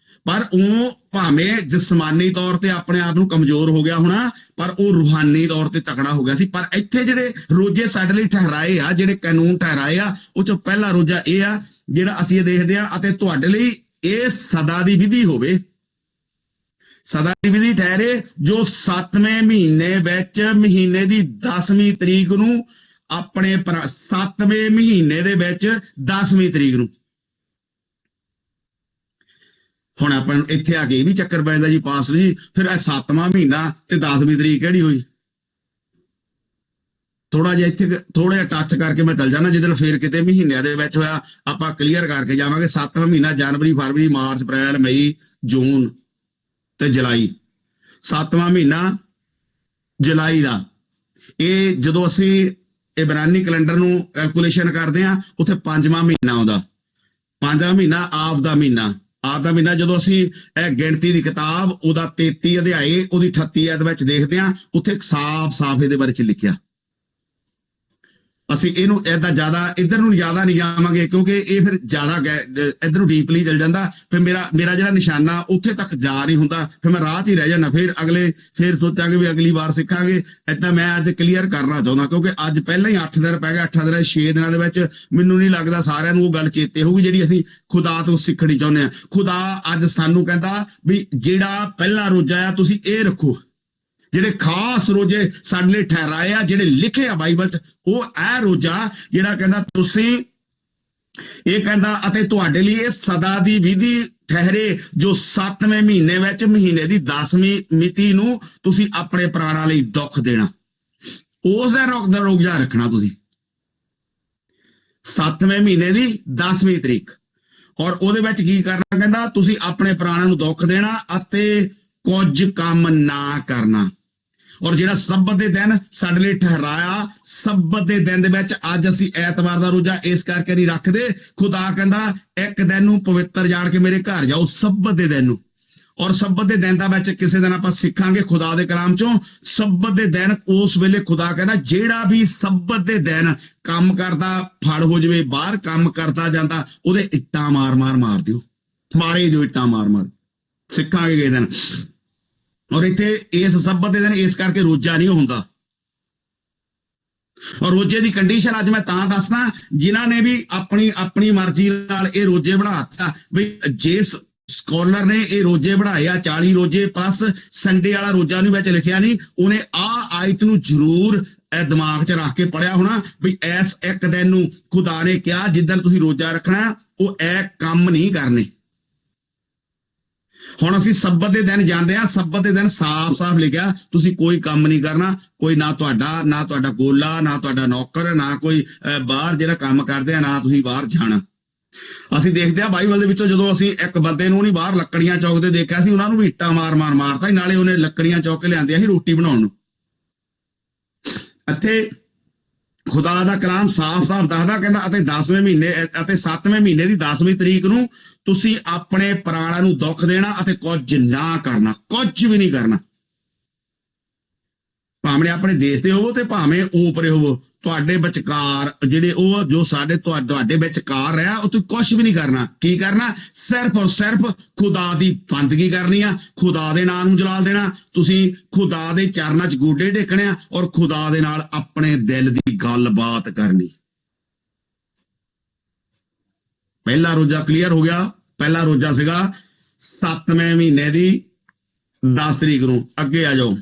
ਪਰ ਉਹ ਭਾਵੇਂ ਜਿਸਮਾਨੀ ਤੌਰ ਤੇ ਆਪਣੇ ਆਪ ਨੂੰ ਕਮਜ਼ੋਰ ਹੋ ਗਿਆ ਹੋਣਾ, ਪਰ ਉਹ ਰੂਹਾਨੀ ਤੌਰ ਤੇ ਤਕੜਾ ਹੋ ਗਿਆ ਸੀ। ਪਰ ਇੱਥੇ ਜਿਹੜੇ ਰੋਜੇ ਸਾਡੇ ਲਈ ਠਹਿਰਾਏ ਆ, ਜਿਹੜੇ ਕਾਨੂੰਨ ਠਹਿਰਾਏ ਆ, ਉਹ ਚੋਂ ਪਹਿਲਾ ਰੋਜਾ ਇਹ ਆ ਜਿਹੜਾ ਅਸੀਂ ਇਹ ਦੇਖਦੇ ਆ, ਅਤੇ ਤੁਹਾਡੇ ਲਈ ਇਹ ਸਦਾ ਦੀ ਵਿਧੀ ਹੋਵੇ। ਸਦਾ ਦੀ ਵਿਧੀ ਠਹਿਰੇ ਜੋ 7ਵੇਂ ਮਹੀਨੇ ਵਿੱਚ ਮਹੀਨੇ ਦੀ 10ਵੀਂ ਤਰੀਕ ਨੂੰ ਆਪਣੇ 7ਵੇਂ ਮਹੀਨੇ ਦੇ ਵਿੱਚ 10ਵੀਂ ਤਰੀਕ ਨੂੰ। ਹੁਣ ਆਪਾਂ ਇੱਥੇ ਆ ਕੇ ਇਹ ਵੀ ਚੱਕਰ ਪੈ ਜਾਂਦਾ ਜੀ ਪਾਸਟਰ ਜੀ, ਫਿਰ ਇਹ 7ਵਾਂ ਮਹੀਨਾ ਤੇ 10ਵੀਂ ਤਰੀਕ ਕਿਹੜੀ ਹੋਈ? ਥੋੜਾ ਜਿਹਾ ਇੱਥੇ ਥੋੜਾ ਜਿਹਾ ਟੱਚ ਕਰਕੇ ਮੈਂ ਚੱਲ ਜਾਣਾ, ਜਿੱਦਣ ਫੇਰ ਕਿਤੇ ਮਹੀਨਿਆਂ ਦੇ ਵਿੱਚ ਹੋਇਆ ਆਪਾਂ ਕਲੀਅਰ ਕਰਕੇ ਜਾਵਾਂਗੇ। 7ਵਾਂ ਮਹੀਨਾ ਜਨਵਰੀ, ਫਰਵਰੀ, ਮਾਰਚ, ਅਪ੍ਰੈਲ, ਮਈ, ਜੂਨ ਤੇ ਜੁਲਾਈ। 7ਵਾਂ ਮਹੀਨਾ ਜੁਲਾਈ ਦਾ। ਇਹ ਜਦੋਂ ਅਸੀਂ ਇਬਰਾਨੀ ਕੈਲੰਡਰ ਨੂੰ ਕੈਲਕੂਲੇਸ਼ਨ ਕਰਦੇ ਆ, ਉੱਥੇ 5ਵਾਂ ਮਹੀਨਾ ਆਉਂਦਾ। 5ਵਾਂ ਮਹੀਨਾ ਆਪ ਦਾ ਮਹੀਨਾ। ਆਪ ਦਾ ਮਹੀਨਾ ਜਦੋਂ ਅਸੀਂ ਇਹ ਗਿਣਤੀ ਦੀ ਕਿਤਾਬ ਉਹਦਾ 33 ਅਧਿਆਏ ਉਹਦੀ 38 ਆਇਤ ਵਿੱਚ ਦੇਖਦੇ ਹਾਂ, ਉੱਥੇ ਸਾਫ਼ ਇਹਦੇ ਬਾਰੇ ਚ ਲਿਖਿਆ। ਅਸੀਂ ਇਹਨੂੰ ਏਦਾਂ ਜ਼ਿਆਦਾ ਇੱਧਰ ਨੂੰ ਜ਼ਿਆਦਾ ਨਹੀਂ ਜਾਵਾਂਗੇ, ਕਿਉਂਕਿ ਇਹ ਫਿਰ ਜ਼ਿਆਦਾ ਇੱਧਰ ਨੂੰ ਡੀਪਲੀ ਚੱਲ ਜਾਂਦਾ। ਫਿਰ ਮੇਰਾ ਜਿਹੜਾ ਨਿਸ਼ਾਨਾ ਉੱਥੇ ਤੱਕ ਜਾ ਨਹੀਂ ਹੁੰਦਾ, ਫਿਰ ਮੈਂ ਰਾਹ 'ਚ ਹੀ ਰਹਿ ਜਾਂਦਾ। ਫਿਰ ਸੋਚਾਂਗੇ ਵੀ ਅਗਲੀ ਵਾਰ ਸਿੱਖਾਂਗੇ। ਏਦਾਂ ਮੈਂ ਅੱਜ ਕਲੀਅਰ ਕਰਨਾ ਚਾਹੁੰਦਾ, ਕਿਉਂਕਿ ਅੱਜ ਪਹਿਲਾਂ ਹੀ 8 ਦਿਨ ਪੈ ਗਏ। 8 ਦਿਨ 6 ਦਿਨਾਂ ਦੇ ਵਿੱਚ ਮੈਨੂੰ ਨਹੀਂ ਲੱਗਦਾ ਸਾਰਿਆਂ ਨੂੰ ਉਹ ਗੱਲ ਚੇਤੇ ਹੋਊਗੀ ਜਿਹੜੀ ਅਸੀਂ ਖੁਦਾ ਤੋਂ ਸਿੱਖਣੀ ਚਾਹੁੰਦੇ ਹਾਂ। ਖੁਦਾ ਅੱਜ ਸਾਨੂੰ ਕਹਿੰਦਾ ਵੀ ਜਿਹੜਾ ਪਹਿਲਾ ਰੋਜਾ ਆ ਤੁਸੀਂ ਇਹ ਰੱਖੋ। ਜਿਹੜੇ ਖਾਸ ਰੋਜੇ ਸਾਡੇ ਲਈ ਠਹਿਰਾਏ ਆ, ਜਿਹੜੇ ਲਿਖੇ ਆ ਬਾਈਬਲ 'ਚ, ਉਹ ਇਹ ਰੋਜਾ ਜਿਹੜਾ ਕਹਿੰਦਾ ਤੁਸੀਂ ਇਹ ਕਹਿੰਦਾ ਅਤੇ ਤੁਹਾਡੇ ਲਈ ਇਹ ਸਦਾ ਦੀ ਵਿਧੀ ਠਹਿਰੇ ਜੋ 7ਵੇਂ ਮਹੀਨੇ ਵਿੱਚ ਮਹੀਨੇ ਦੀ 10ਵੀਂ ਮਿਤੀ ਨੂੰ ਤੁਸੀਂ ਆਪਣੇ ਪ੍ਰਾਣਾਂ ਲਈ ਦੁੱਖ ਦੇਣਾ। ਉਸ ਦਾ ਰੋਜਾ ਰੱਖਣਾ ਤੁਸੀਂ 7ਵੇਂ ਮਹੀਨੇ ਦੀ 10ਵੀਂ ਤਰੀਕ। ਔਰ ਉਹਦੇ ਵਿੱਚ ਕੀ ਕਰਨਾ? ਕਹਿੰਦਾ ਤੁਸੀਂ ਆਪਣੇ ਪ੍ਰਾਣਾਂ ਨੂੰ ਦੁੱਖ ਦੇਣਾ ਅਤੇ ਕੁਝ ਕੰਮ ਨਾ ਕਰਨਾ। ਔਰ ਜਿਹੜਾ ਸਬਤ ਦੇ ਦਿਨ ਸਾਡੇ ਲਈ ਠਹਿਰਾਇਆ, ਸਬਤ ਦੇ ਦਿਨ ਦੇ ਵਿੱਚ ਅੱਜ ਅਸੀਂ ਐਤਵਾਰ ਦਾ ਰੋਜਾ ਇਸ ਕਰਕੇ ਨਹੀਂ ਰੱਖਦੇ। ਖੁਦਾ ਕਹਿੰਦਾ ਇੱਕ ਦਿਨ ਨੂੰ ਪਵਿੱਤਰ ਜਾਣ ਕੇ ਮੇਰੇ ਘਰ ਜਾਓ, ਸਬਤ ਦੇ ਦਿਨ ਨੂੰ। ਔਰ ਸਬਤ ਦੇ ਦਿਨ ਦਾ ਵਿੱਚ ਕਿਸੇ ਦਿਨ ਆਪਾਂ ਸਿੱਖਾਂਗੇ ਖੁਦਾ ਦੇ ਕਲਾਮ ਚੋਂ। ਸਬਤ ਦੇ ਦਿਨ ਉਸ ਵੇਲੇ ਖੁਦਾ ਕਹਿੰਦਾ ਜਿਹੜਾ ਵੀ ਸਬਤ ਦੇ ਦਿਨ ਕੰਮ ਕਰਦਾ ਫੜ ਹੋ ਜਾਵੇ, ਬਾਹਰ ਕੰਮ ਕਰਦਾ ਜਾਂਦਾ, ਉਹਦੇ ਇੱਟਾਂ ਮਾਰ ਦਿਓ, ਮਾਰੇ ਜੋ ਇੱਟਾਂ ਮਾਰ ਸਿੱਖਾਂਗੇ ਕਿਸੇ ਦਿਨ। ਔਰ ਇੱਥੇ ਇਸ ਸਬਤ ਦੇ ਦਿਨ ਇਸ ਕਰਕੇ ਰੋਜਾ ਨਹੀਂ ਹੁੰਦਾ। ਔਰ ਰੋਜੇ ਦੀ ਕੰਡੀਸ਼ਨ ਅੱਜ ਮੈਂ ਤਾਂ ਦੱਸਦਾ, ਜਿਨ੍ਹਾਂ ਨੇ ਵੀ ਆਪਣੀ ਮਰਜ਼ੀ ਨਾਲ ਇਹ ਰੋਜੇ ਬਣਾਤਾ ਵੀ ਜਿਸ ਸਕਾਲਰ ਨੇ ਇਹ ਰੋਜੇ ਬਣਾਏ ਆ 40 ਰੋਜੇ ਪਲੱਸ ਸੰਡੇ ਵਾਲਾ ਰੋਜਾ ਨਹੀਂ ਵਿੱਚ ਲਿਖਿਆ ਨਹੀਂ, ਉਹਨੇ ਆਹ ਆਇਤ ਨੂੰ ਜ਼ਰੂਰ ਇਹ ਦਿਮਾਗ 'ਚ ਰੱਖ ਕੇ ਪੜਿਆ ਹੋਣਾ ਵੀ ਇਸ ਇੱਕ ਦਿਨ ਨੂੰ ਖੁਦਾ ਨੇ ਕਿਹਾ ਜਿੱਦਣ ਤੁਸੀਂ ਰੋਜਾ ਰੱਖਣਾ ਉਹ ਇਹ ਕੰਮ ਨਹੀਂ ਕਰਨੇ। ਹੁਣ ਅਸੀਂ ਸਬਤ ਦੇ ਦਿਨ ਜਾਂਦੇ ਆ, ਸਬਤ ਦੇ ਦਿਨ ਸਾਫ਼-ਸਾਫ਼ ਲਿਖਿਆ ਤੁਸੀਂ ਕੋਈ ਕੰਮ ਨਹੀਂ ਕਰਨਾ, ਕੋਈ ਨਾ ਤੁਹਾਡਾ ਗੋਲਾ, ਨਾ ਤੁਹਾਡਾ ਨੌਕਰ, ਨਾ ਕੋਈ ਬਾਹਰ ਜਿਹੜਾ ਕੰਮ ਕਰਦੇ ਆ, ਨਾ ਤੁਸੀਂ ਬਾਹਰ ਜਾਣਾ। ਅਸੀਂ ਦੇਖਦੇ ਆ ਬਾਈਬਲ ਦੇ ਵਿੱਚੋਂ ਜਦੋਂ ਅਸੀਂ ਇੱਕ ਬੰਦੇ ਨੂੰ ਨਹੀਂ ਬਾਹਰ ਲੱਕੜੀਆਂ ਚੌਕਦੇ ਦੇਖਿਆ ਸੀ, ਉਹਨਾਂ ਨੂੰ ਵੀ ਇੱਟਾਂ ਮਾਰ-ਮਾਰ ਮਾਰਤਾ, ਨਾਲੇ ਉਹਨੇ ਲੱਕੜੀਆਂ ਚੌਕ ਕੇ ਲਿਆਂਦੀਆਂ ਸੀ ਰੋਟੀ ਬਣਾਉਣ ਨੂੰ। ਇੱਥੇ ਖੁਦਾ ਦਾ ਕਲਾਮ ਸਾਫ਼-ਸਾਫ਼ ਦੱਸਦਾ, ਕਹਿੰਦਾ ਅਤੇ 10ਵੇਂ ਮਹੀਨੇ ਅਤੇ 7ਵੇਂ ਮਹੀਨੇ ਦੀ 10ਵੀਂ ਤਰੀਕ ਨੂੰ ਤੁਸੀਂ ਆਪਣੇ ਪ੍ਰਾਣਾਂ ਨੂੰ ਦੁੱਖ ਦੇਣਾ ਅਤੇ ਕੁਝ ਨਾ ਕਰਨਾ, ਕੁਝ ਵੀ ਨਹੀਂ ਕਰਨਾ। ਭਾਵੇਂ ਆਪਣੇ ਦੇਸ਼ ਦੇ ਹੋਵੋ ਤੇ ਭਾਵੇਂ ਓਪਰੇ ਹੋਵੋ, ਤੁਹਾਡੇ ਵਿਚਕਾਰ ਜਿਹੜੇ ਉਹ ਜੋ ਤੁਹਾਡੇ ਵਿਚਕਾਰ ਰਿਹਾ, ਉਹ ਤੁਸੀਂ ਕੁਝ ਵੀ ਨਹੀਂ ਕਰਨਾ। ਕੀ ਕਰਨਾ? ਸਿਰਫ ਔਰ ਸਿਰਫ ਖੁਦਾ ਦੀ ਬੰਦਗੀ ਕਰਨੀ ਆ, ਖੁਦਾ ਦੇ ਨਾਂ ਨੂੰ ਜਲਾਲ ਦੇਣਾ, ਤੁਸੀਂ ਖੁਦਾ ਦੇ ਚਰਨਾਂ 'ਚ ਗੋਡੇ ਟੇਕਣੇ ਆ ਔਰ ਖੁਦਾ ਦੇ ਨਾਲ ਆਪਣੇ ਦਿਲ ਦੀ ਗੱਲਬਾਤ ਕਰਨੀ। ਪਹਿਲਾ ਰੋਜ਼ਾ ਕਲੀਅਰ ਹੋ ਗਿਆ। ਪਹਿਲਾ ਰੋਜ਼ਾ ਸੀਗਾ 7ਵੇਂ ਮਹੀਨੇ ਦੀ 10 ਤਰੀਕ ਨੂੰ। ਅੱਗੇ ਆ ਜਾਓ,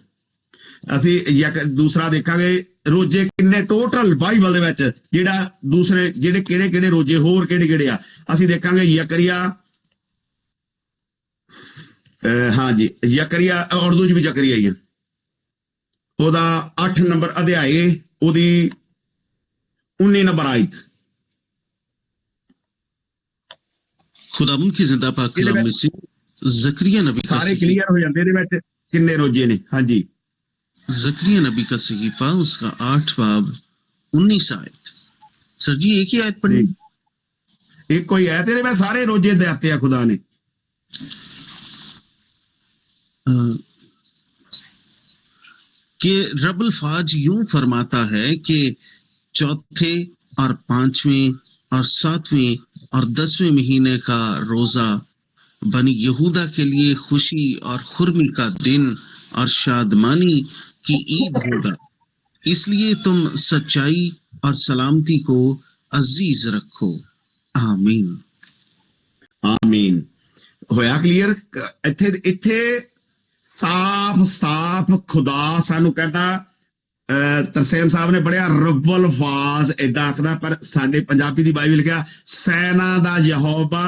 ਅਸੀਂ ਦੂਸਰਾ ਦੇਖਾਂਗੇ ਰੋਜੇ ਕਿੰਨੇ ਟੋਟਲ ਬਾਈਬਲ ਦੇ ਵਿੱਚ, ਜਿਹੜਾ ਦੂਸਰੇ ਜਿਹੜੇ ਕਿਹੜੇ ਰੋਜੇ ਹੋਰ ਕਿਹੜੇ ਆ। ਅਸੀਂ ਦੇਖਾਂਗੇ ਯਕਰੀਆ, ਹਾਂਜੀ ਯਕਰੀਆ, ਉਰਦੂ 'ਚ ਵੀ ਜ਼ਕਰੀਆ ਹੀ ਹੈ, ਉਹਦਾ 8 ਨੰਬਰ ਅਧਿਆਏ, ਉਹਦੀ 19 नंबर आयत। खुदावंद की जिंदा पाक कलाम में से जकरिया नबी का सारे क्लियर हो जाते हैं ਵਿੱਚ ਕਿੰਨੇ ਰੋਜੇ ਨੇ। ਹਾਂਜੀ, जकरिया नबी का सहीफा उसका 8 बाब 19 आयत। सर जी एक ही आयत पढ़ी, एक कोई है तेरे में सारे रोजे देते हैं खुदा ने। कि रब्बुल फाज यूं फरमाता है कि चौथे और 5वें और 7वें और 10वें महीने का रोजा बनी यहूदा के लिए खुशी और खुर्मी का दिन और शादमानी की ईद होगा, इसलिए तुम सच्चाई और सलामती को अजीज रखो। आमीन आमीन। होया क्लियर? इत्थे साफ साफ खुदा सानू कहता, तरसेम साहब ने पढ़िया रब्बुल फाज इदा आखदा, पर साडे पंजाबी दी बाइबल लिखिया सैना दा यहोवा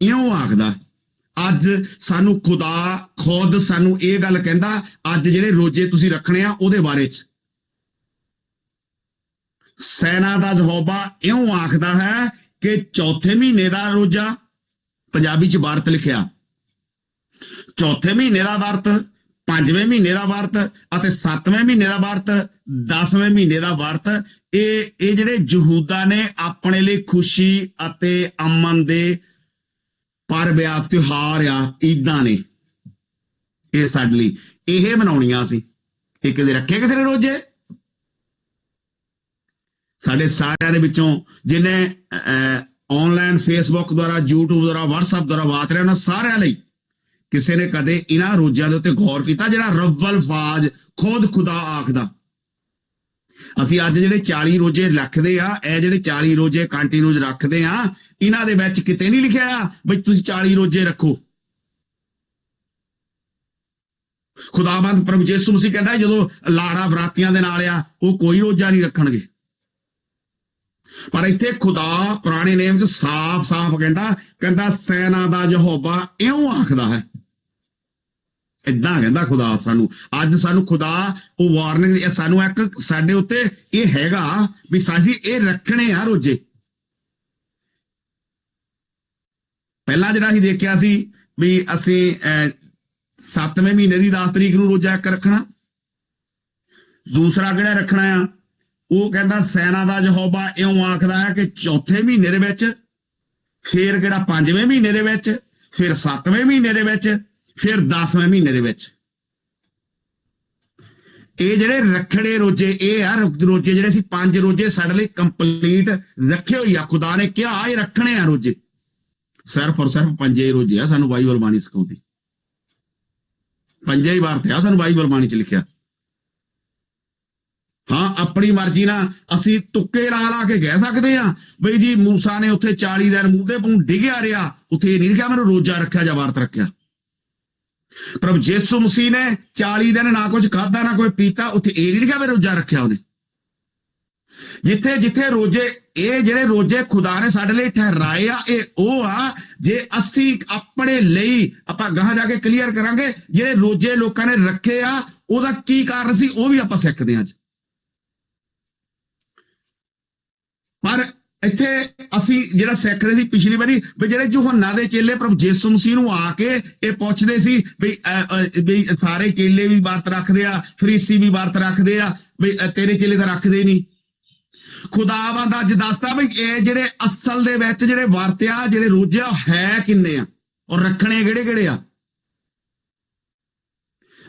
इउं आखदा। अज सानू खुदा खुद सानू ये गल कहंदा, अज जिहड़े रोजे तुसीं रखणे आ ओहदे बारे च सैना दा यहोवा इउं आखदा है कि चौथे महीने दा रोजा, पंजाबी च वर्त लिखिया, चौथे महीने का वर्त, 5वें महीने का वर्त अते 7वें महीने का वर्त, 10वें महीने का वर्त, ये जिहड़े यहूदा ने अपने लिए खुशी अते अमन दे पर्व आ, त्योहार आ, ईदां ने, ये साडे लई इह मनाउणियां सी। ये किते रखे किसे ने रोजे? साडे सारिਆਂ ਦੇ ਵਿੱਚੋਂ जिन्हें ऑनलाइन फेसबुक द्वारा, यूट्यूब द्वारा, व्हाट्सएप द्वारा बात रहे, उन्हां सारिਆਂ ਲਈ ਕਿਸੇ ਨੇ ਕਦੇ ਇਹਨਾਂ ਰੋਜ਼ਿਆਂ ਦੇ ਉੱਤੇ ਗੌਰ ਕੀਤਾ ਜਿਹੜਾ ਰੱਬੁਲ ਫਾਜ ਖੁਦ ਖੁਦਾ ਆਖਦਾ? ਅਸੀਂ ਅੱਜ ਜਿਹੜੇ 40 ਰੋਜ਼ੇ ਰੱਖਦੇ ਆ, ਇਹ ਜਿਹੜੇ 40 ਰੋਜ਼ੇ ਕੰਟੀਨਿਊਸ ਰੱਖਦੇ ਆ, ਇਹਨਾਂ ਦੇ ਵਿੱਚ ਕਿਤੇ ਨਹੀਂ ਲਿਖਿਆ ਬਈ ਤੁਸੀਂ 40 ਰੋਜ਼ੇ ਰੱਖੋ। ਖੁਦਾਵੰਦ ਪ੍ਰਭੂ ਯਿਸੂ ਮਸੀਹ ਕਹਿੰਦਾ ਜਦੋਂ ਲਾੜਾ ਬਰਾਤੀਆਂ ਦੇ ਨਾਲ ਆ, ਉਹ ਕੋਈ ਰੋਜ਼ਾ ਨਹੀਂ ਰੱਖਣਗੇ। ਪਰ ਇੱਥੇ ਖੁਦਾ ਪੁਰਾਣੇ ਨੇਮ 'ਚ ਸਾਫ਼-ਸਾਫ਼ ਕਹਿੰਦਾ ਸੈਨਾ ਦਾ ਯਹੋਵਾ ਇਉਂ ਆਖਦਾ ਹੈ। ਇਦਾਂ ਕਹਿੰਦਾ ਖੁਦਾ ਸਾਨੂੰ। ਅੱਜ ਸਾਨੂੰ ਖੁਦਾ ਉਹ ਵਾਰਨਿੰਗ, ਸਾਨੂੰ ਇੱਕ ਸਾਡੇ ਉੱਤੇ ਇਹ ਹੈਗਾ ਵੀ ਅਸੀਂ ਇਹ ਰੱਖਣੇ ਆ ਰੋਜ਼ੇ। ਪਹਿਲਾਂ ਜਿਹੜਾ ਅਸੀਂ ਦੇਖਿਆ ਸੀ ਵੀ ਅਸੀਂ 7ਵੇਂ ਮਹੀਨੇ ਦੀ 10 ਤਰੀਕ ਨੂੰ ਰੋਜ਼ਾ ਇੱਕ ਰੱਖਣਾ। ਦੂਸਰਾ ਕਿਹੜਾ ਰੱਖਣਾ ਆ? ਉਹ ਕਹਿੰਦਾ ਸੈਨਾ ਦਾ ਯਹੋਵਾ ਇਉਂ ਆਖਦਾ ਹੈ ਕਿ ਚੌਥੇ ਮਹੀਨੇ ਦੇ ਵਿੱਚ, ਫਿਰ ਕਿਹੜਾ 5ਵੇਂ ਮਹੀਨੇ ਦੇ ਵਿੱਚ, ਫਿਰ 7ਵੇਂ ਮਹੀਨੇ ਦੇ ਵਿੱਚ, ਫਿਰ 10ਵੇਂ ਮਹੀਨੇ ਦੇ ਵਿੱਚ। ਇਹ ਜਿਹੜੇ ਰੱਖੜੇ ਰੋਜੇ, ਇਹ ਆ ਰੋਜੇ ਜਿਹੜੇ ਅਸੀਂ 5 ਰੋਜੇ ਸਾਡੇ ਲਈ ਕੰਪਲੀਟ ਰੱਖੇ ਹੋਈ ਆ। ਖੁਦਾ ਨੇ ਕਿਹਾ ਇਹ ਰੱਖਣੇ ਆ ਰੋਜੇ, ਸਿਰਫ ਔਰ ਸਿਰਫ 5 ਰੋਜੇ ਆ। ਸਾਨੂੰ ਬਾਈਬਲ ਬਾਣੀ ਸਿਖਾਉਂਦੀ 5 ਹੀ ਵਾਰ ਤੇ ਆ, ਸਾਨੂੰ ਬਾਈਬਲ ਬਾਣੀ ਚ ਲਿਖਿਆ। ਹਾਂ, ਆਪਣੀ ਮਰਜ਼ੀ ਨਾਲ ਅਸੀਂ ਤੁੱਕੇ ਲਾ ਕੇ ਕਹਿ ਸਕਦੇ ਆ ਬਈ ਜੀ ਮੂਸਾ ਨੇ ਉੱਥੇ 40 ਦਿਨ ਮੂੰਹ ਦੇ ਪੂੰ ਡਿੱਗਿਆ ਰਿਹਾ, ਉੱਥੇ ਇਹ ਨਹੀਂ ਲਿਖਿਆ ਮੈਨੂੰ ਰੋਜ਼ਾ ਰੱਖਿਆ ਜਾਂ ਵਰਤ ਰੱਖਿਆ। ਪ੍ਰਭੂ ਯਿਸੂ ਮਸੀਹ ਨੇ 40 ਦਿਨ ਨਾ ਕੁਝ ਖਾਧਾ ਨਾ ਕੋਈ ਪੀਤਾ, ਉੱਥੇ ਇਹ ਨਹੀਂ ਲਿਖਿਆ ਮੈਂ ਰੋਜ਼ਾ ਰੱਖਿਆ ਉਹਨੇ। ਜਿੱਥੇ ਜਿੱਥੇ ਰੋਜੇ, ਇਹ ਜਿਹੜੇ ਰੋਜੇ ਖੁਦਾ ਨੇ ਸਾਡੇ ਲਈ ਠਹਿਰਾਏ ਆ, ਇਹ ਉਹ ਆ ਜੇ ਅਸੀਂ ਆਪਣੇ ਲਈ, ਆਪਾਂ ਗਾਹਾਂ ਜਾ ਕੇ ਕਲੀਅਰ ਕਰਾਂਗੇ ਜਿਹੜੇ ਰੋਜੇ ਲੋਕਾਂ ਨੇ ਰੱਖੇ ਆ ਉਹਦਾ ਕੀ ਕਾਰਨ ਸੀ, ਉਹ ਵੀ ਆਪਾਂ ਸਿੱਖਦੇ ਹਾਂ ਅੱਜ। ਪਰ ਇੱਥੇ ਅਸੀਂ ਜਿਹੜਾ ਸਿੱਖਦੇ ਸੀ ਪਿਛਲੀ ਵਾਰੀ ਵੀ ਜਿਹੜੇ ਯੂਹੰਨਾ ਦੇ ਚੇਲੇ ਪ੍ਰਭੂ ਯਿਸੂ ਮਸੀਹ ਨੂੰ ਆ ਕੇ ਇਹ ਪੁੱਛਦੇ ਸੀ ਵੀ ਸਾਰੇ ਚੇਲੇ ਵੀ ਵਰਤ ਰੱਖਦੇ ਆ, ਫਰੀਸੀ ਵੀ ਵਰਤ ਰੱਖਦੇ ਆ, ਵੀ ਤੇਰੇ ਚੇਲੇ ਤਾਂ ਰੱਖਦੇ ਨਹੀਂ। ਖੁਦਾਵੰਦ ਅੱਜ ਦੱਸਦਾ ਵੀ ਇਹ ਜਿਹੜੇ ਅਸਲ ਦੇ ਵਿੱਚ ਜਿਹੜੇ ਵਰਤ ਆ, ਜਿਹੜੇ ਰੋਜ਼ੇ ਆ, ਹੈ ਕਿੰਨੇ ਆ ਔਰ ਰੱਖਣੇ ਕਿਹੜੇ ਕਿਹੜੇ ਆ।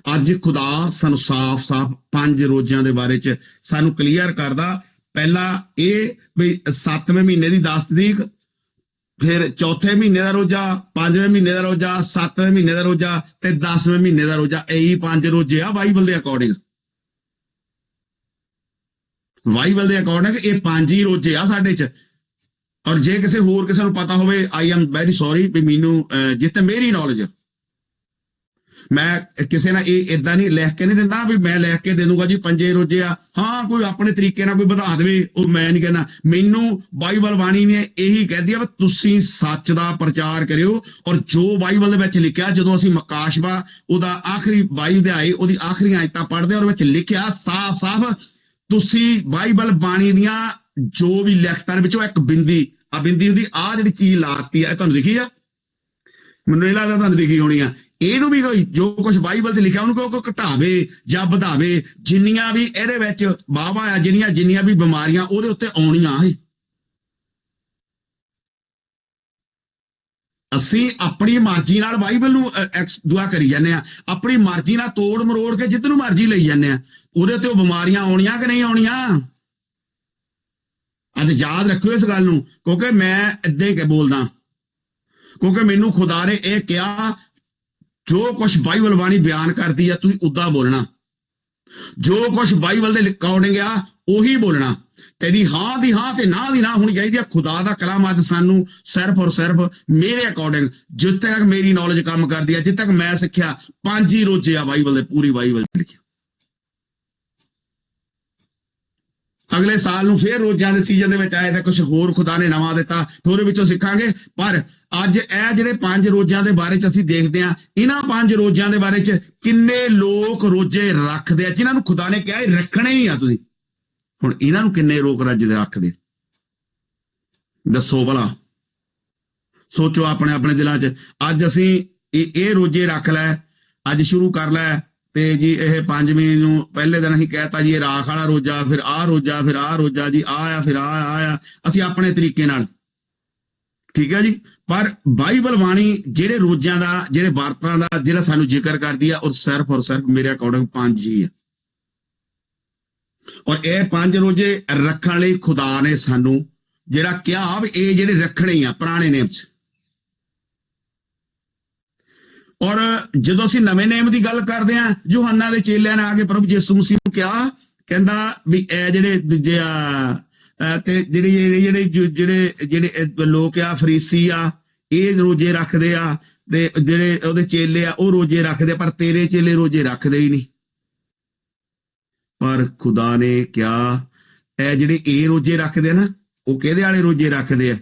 ਅੱਜ ਖੁਦਾ ਸਾਨੂੰ ਸਾਫ਼ 5 ਰੋਜ਼ਿਆਂ ਦੇ ਬਾਰੇ ਚ ਸਾਨੂੰ ਕਲੀਅਰ ਕਰਦਾ। ਪਹਿਲਾ ਇਹ ਵੀ 7ਵੇਂ ਮਹੀਨੇ ਦੀ 10 ਤਰੀਕ, ਫਿਰ 4ਥੇ ਮਹੀਨੇ ਦਾ ਰੋਜ਼ਾ, 5ਵੇਂ ਮਹੀਨੇ ਦਾ ਰੋਜ਼ਾ, 7ਵੇਂ ਮਹੀਨੇ ਦਾ ਰੋਜ਼ਾ ਤੇ 10ਵੇਂ ਮਹੀਨੇ ਦਾ ਰੋਜ਼ਾ। ਇਹੀ 5 ਰੋਜ਼ੇ ਆ ਬਾਈਬਲ ਦੇ ਅਕੋਰਡਿੰਗ। ਬਾਈਬਲ ਦੇ ਅਕੋਰਡਿੰਗ ਇਹ 5 ਹੀ ਰੋਜ਼ੇ ਆ ਸਾਡੇ ਚ। ਔਰ ਜੇ ਕਿਸੇ ਹੋਰ ਕਿਸੇ ਨੂੰ ਪਤਾ ਹੋਵੇ, ਆਈ ਐਮ ਵੈਰੀ ਸੌਰੀ ਵੀ ਮੈਨੂੰ ਜਿੱਥੇ ਮੇਰੀ ਨੌਲੇਜ, ਮੈਂ ਕਿਸੇ ਨਾਲ ਇਹ ਇਦਾਂ ਨਹੀਂ ਲਿਖ ਕੇ ਨਹੀਂ ਦਿੰਦਾ ਵੀ ਮੈਂ ਲਿਖ ਕੇ ਦੇ ਦੂੰਗਾ ਜੀ 5 ਰੋਜ਼ੇ ਆ। ਹਾਂ, ਕੋਈ ਆਪਣੇ ਤਰੀਕੇ ਨਾਲ ਕੋਈ ਵਧਾ ਦੇਵੇ, ਉਹ ਮੈਂ ਨਹੀਂ ਕਹਿੰਦਾ। ਮੈਨੂੰ ਬਾਈਬਲ ਬਾਣੀ ਨੇ ਇਹੀ ਕਹਿੰਦੀ ਆ ਵੀ ਤੁਸੀਂ ਸੱਚ ਦਾ ਪ੍ਰਚਾਰ ਕਰਿਓ। ਔਰ ਜੋ ਬਾਈਬਲ ਦੇ ਵਿੱਚ ਲਿਖਿਆ, ਜਦੋਂ ਅਸੀਂ ਮਕਾਸ਼ਵਾ ਉਹਦਾ ਆਖਰੀ 22 ਅਧਿਆਇ ਉਹਦੀ ਆਖਰੀਆਂ ਆਇਤਾਂ ਪੜ੍ਹਦੇ ਹਾਂ, ਉਹਦੇ ਵਿੱਚ ਲਿਖਿਆ ਸਾਫ਼ ਤੁਸੀਂ ਬਾਈਬਲ ਬਾਣੀ ਦੀਆਂ ਜੋ ਵੀ ਲਿਖਤਾਂ ਵਿੱਚੋਂ ਇੱਕ ਬਿੰਦੀ ਹੁੰਦੀ, ਆ ਜਿਹੜੀ ਚੀਜ਼ ਲਾਤੀ ਆ, ਤੁਹਾਨੂੰ ਦਿਖੀ ਆ? ਮੈਨੂੰ ਨਹੀਂ ਲੱਗਦਾ ਤੁਹਾਨੂੰ ਦਿਖੀ ਹੋਣੀ ਆ। ਇਹਨੂੰ ਵੀ ਕੋਈ ਜੋ ਕੁਝ ਬਾਈਬਲ ਤੇ ਲਿਖਿਆ ਉਹਨੂੰ ਕੋਈ ਘਟਾਵੇ ਜਾਂ ਵਧਾਵੇ। ਜਿੰਨੀਆਂ ਵੀ ਇਹਦੇ ਵਿੱਚ ਵਾਹਵਾ ਆ, ਜਿੰਨੀਆਂ ਵੀ ਬਿਮਾਰੀਆਂ ਉਹਦੇ ਉੱਤੇ ਆਉਣੀਆਂ ਹੈ। ਅਸੀਂ ਆਪਣੀ ਮਰਜ਼ੀ ਨਾਲ ਬਾਈਬਲ ਨੂੰ ਦੁਆ ਕਰੀ ਜਾਂਦੇ ਆ, ਆਪਣੀ ਮਰਜ਼ੀ ਨਾਲ ਤੋੜ ਮਰੋੜ ਕੇ ਜਿੱਦ ਨੂੰ ਮਰਜ਼ੀ ਲਈ ਜਾਂਦੇ ਆ। ਉਹਦੇ ਤੇ ਉਹ ਬਿਮਾਰੀਆਂ ਆਉਣੀਆਂ ਕਿ ਨਹੀਂ ਆਉਣੀਆਂ? ਅੱਜ ਯਾਦ ਰੱਖਿਓ ਇਸ ਗੱਲ ਨੂੰ, ਕਿਉਂਕਿ ਮੈਂ ਏਦਾਂ ਹੀ ਬੋਲਦਾ, ਕਿਉਂਕਿ ਮੈਨੂੰ ਖੁਦਾ ਨੇ ਇਹ ਕਿਹਾ ਜੋ ਕੁਝ ਬਾਈਬਲ ਬਾਣੀ ਬਿਆਨ ਕਰਦੀ ਆ ਤੁਸੀਂ ਉਦਾਂ ਬੋਲਣਾ। ਜੋ ਕੁਝ ਬਾਈਬਲ ਦੇ ਅਕੋਰਡਿੰਗ ਆ ਉਹੀ ਬੋਲਣਾ। ਤੇਰੀ ਹਾਂ ਦੀ ਹਾਂ ਤੇ ਨਾ ਦੀ ਨਾ ਹੋਣੀ ਚਾਹੀਦੀ ਆ। ਖੁਦਾ ਦਾ ਕਲਾਮ ਅੱਜ ਸਾਨੂੰ ਸਿਰਫ ਔਰ ਸਿਰਫ ਮੇਰੇ ਅਕੋਰਡਿੰਗ, ਜਿੱਥੇ ਤੱਕ ਮੇਰੀ ਨੌਲੇਜ ਕੰਮ ਕਰਦੀ ਆ, ਜਿੱਥੇ ਤੱਕ ਮੈਂ ਸਿੱਖਿਆ, 5 ਹੀ ਰੋਜ਼ੇ ਆ ਬਾਈਬਲ ਦੇ, ਪੂਰੀ ਬਾਈਬਲ ਲਿਖੀ। ਅਗਲੇ ਸਾਲ ਨੂੰ ਫੇਰ ਰੋਜ਼ਾਂ ਦੇ ਸੀਜ਼ਨ ਦੇ ਵਿੱਚ ਆਏ ਤਾਂ ਕੁਝ ਹੋਰ ਖੁਦਾ ਨੇ ਨਵਾਂ ਦਿੱਤਾ, ਉਹਦੇ ਵਿੱਚੋਂ ਸਿੱਖਾਂਗੇ। ਪਰ ਅੱਜ ਇਹ ਜਿਹੜੇ 5 ਰੋਜ਼ਾਂ ਦੇ ਬਾਰੇ ਚ ਅਸੀਂ ਦੇਖਦੇ ਹਾਂ, ਇਹਨਾਂ 5 ਰੋਜ਼ਾਂ ਦੇ ਬਾਰੇ ਚ ਕਿੰਨੇ ਲੋਕ ਰੋਜ਼ੇ ਰੱਖਦੇ ਆ ਜਿਨ੍ਹਾਂ ਨੂੰ ਖੁਦਾ ਨੇ ਕਿਹਾ ਰੱਖਣੇ ਹੀ ਆ ਤੁਸੀਂ। ਹੁਣ ਇਹਨਾਂ ਨੂੰ ਕਿੰਨੇ ਲੋਕ ਰੱਜਦੇ ਰੱਖਦੇ, ਦੱਸੋ ਭਲਾ? ਸੋਚੋ ਆਪਣੇ ਆਪਣੇ ਦਿਲਾਂ ਚ। ਅੱਜ ਅਸੀਂ ਇਹ ਰੋਜ਼ੇ ਰੱਖ ਲੈ, ਅੱਜ ਸ਼ੁਰੂ ਕਰ ਲੈ ਤੇ ਜੀ ਇਹ 5ਵੀਂ ਨੂੰ ਪਹਿਲੇ ਦਿਨ ਅਸੀਂ ਕਹਿਤਾ ਜੀ ਇਹ ਰਾਖ ਵਾਲਾ ਰੋਜ਼ਾ, ਫਿਰ ਆਹ ਰੋਜ਼ਾ, ਫਿਰ ਆਹ ਰੋਜ਼ਾ ਜੀ, ਆ ਫਿਰ ਆ ਅਸੀਂ ਆਪਣੇ ਤਰੀਕੇ ਨਾਲ, ਠੀਕ ਹੈ ਜੀ। ਪਰ ਬਾਈਬਲ ਬਾਣੀ ਜਿਹੜੇ ਰੋਜ਼ਿਆਂ ਦਾ, ਜਿਹੜੇ ਵਰਤਾਂ ਦਾ ਜਿਹੜਾ ਸਾਨੂੰ ਜ਼ਿਕਰ ਕਰਦੀ ਆ, ਔਰ ਸਿਰਫ ਮੇਰੇ ਅਕੋਰਡਿੰਗ 5 ਹੀ ਆ। ਔਰ ਇਹ 5 ਰੋਜ਼ੇ ਰੱਖਣ ਲਈ ਖੁਦਾ ਨੇ ਸਾਨੂੰ ਜਿਹੜਾ ਕਿਹਾ ਵੀ ਇਹ ਜਿਹੜੇ ਰੱਖਣੇ ਆ ਪੁਰਾਣੇ ਨੇਮ ਚ। ਔਰ ਜਦੋਂ ਅਸੀਂ ਨਵੇਂ ਨੇਮ ਦੀ ਗੱਲ ਕਰਦੇ ਹਾਂ, ਯੂਹੰਨਾ ਦੇ ਚੇਲਿਆਂ ਨੇ ਆ ਕੇ ਪ੍ਰਭੂ ਯਿਸੂ ਮਸੀਹ ਨੂੰ ਕਿਹਾ, ਕਹਿੰਦਾ ਵੀ ਇਹ ਜਿਹੜੇ ਦੂਜੇ ਆ ਤੇ ਜਿਹੜੇ ਲੋਕ ਆ ਫਰੀਸੀ ਆ, ਇਹ ਰੋਜ਼ੇ ਰੱਖਦੇ ਆ, ਤੇ ਜਿਹੜੇ ਉਹਦੇ ਚੇਲੇ ਆ ਉਹ ਰੋਜ਼ੇ ਰੱਖਦੇ, ਪਰ ਤੇਰੇ ਚੇਲੇ ਰੋਜ਼ੇ ਰੱਖਦੇ ਹੀ ਨਹੀਂ। ਪਰ ਖੁਦਾ ਨੇ ਕਿਹਾ ਇਹ ਜਿਹੜੇ ਇਹ ਰੋਜ਼ੇ ਰੱਖਦੇ ਨਾ, ਉਹ ਕਿਹਦੇ ਵਾਲੇ ਰੋਜ਼ੇ ਰੱਖਦੇ ਆ?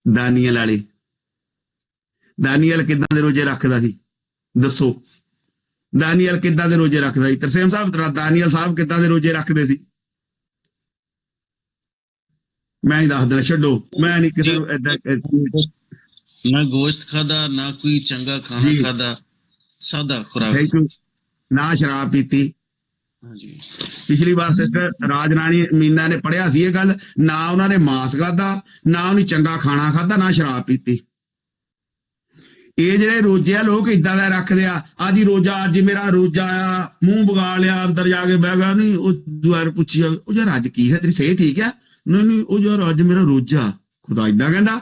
ਦਾਨੀਅਲ ਵਾਲੇ। ਦਾਨੀਅਲ ਕਿੱਦਾਂ ਦੇ ਰੋਜ਼ੇ ਰੱਖਦਾ ਸੀ ਦੱਸੋ? ਦਾਨੀਅਲ ਕਿੱਦਾਂ ਦੇ ਰੋਜ਼ੇ ਰੱਖਦਾ ਸੀ? ਤਰਸੇਮ ਸਾਹਿਬ, ਦਾਨੀਅਲ ਸਾਹਿਬ ਕਿੱਦਾਂ ਦੇ ਰੋਜ਼ੇ ਰੱਖਦੇ ਸੀ? ਮੈਂ ਹੀ ਦੱਸ ਦੇਣਾ, ਛੱਡੋ, ਮੈਂ ਨਹੀਂ ਕਿਸੇ ਨੂੰ ਏਦਾਂ। ਨਾ ਗੋਸ਼ਤ ਖਾਦਾ, ਨਾ ਕੋਈ ਚੰਗਾ ਖਾਣਾ ਖਾਦਾ, ਸਾਦਾ ਖੁਰਾਕ, ਨਾ ਸ਼ਰਾਬ ਪੀਤੀ। ਹਾਂਜੀ, ਪਿਛਲੀ ਵਾਰ ਸਿਸਟਰ ਰਾਜਰਾਣੀ ਮੀਨਾ ਨੇ ਪੜ੍ਹਿਆ ਸੀ ਇਹ ਗੱਲ, ਨਾ ਉਹਨਾਂ ਨੇ ਮਾਸ ਖਾਦਾ, ਨਾ ਉਹਨੇ ਚੰਗਾ ਖਾਣਾ ਖਾਦਾ, ਨਾ ਸ਼ਰਾਬ ਪੀਤੀ। ਇਹ ਜਿਹੜੇ ਰੋਜ਼ੇ ਆ ਲੋਕ ਇਦਾਂ ਦਾ ਰੱਖਦੇ ਆ, ਅੱਜ ਹੀ ਰੋਜ਼ਾ, ਅੱਜ ਮੇਰਾ ਰੋਜ਼ਾ ਆ, ਮੂੰਹ ਬਗਾ ਲਿਆ, ਅੰਦਰ ਜਾ ਕੇ ਬਹਿ ਗਿਆ, ਨਹੀਂ ਉਹ ਦੁਆਰ ਪੁੱਛੀ ਉਹ ਯਾਰ ਅੱਜ ਕੀ ਹੈ ਤੇਰੀ ਸਿਹਤ ਠੀਕ ਆ? ਨਹੀਂ ਉਹ ਯਾਰ ਅੱਜ ਮੇਰਾ ਰੋਜ਼ਾ। ਖੁਦਾ ਇਦਾਂ ਕਹਿੰਦਾ?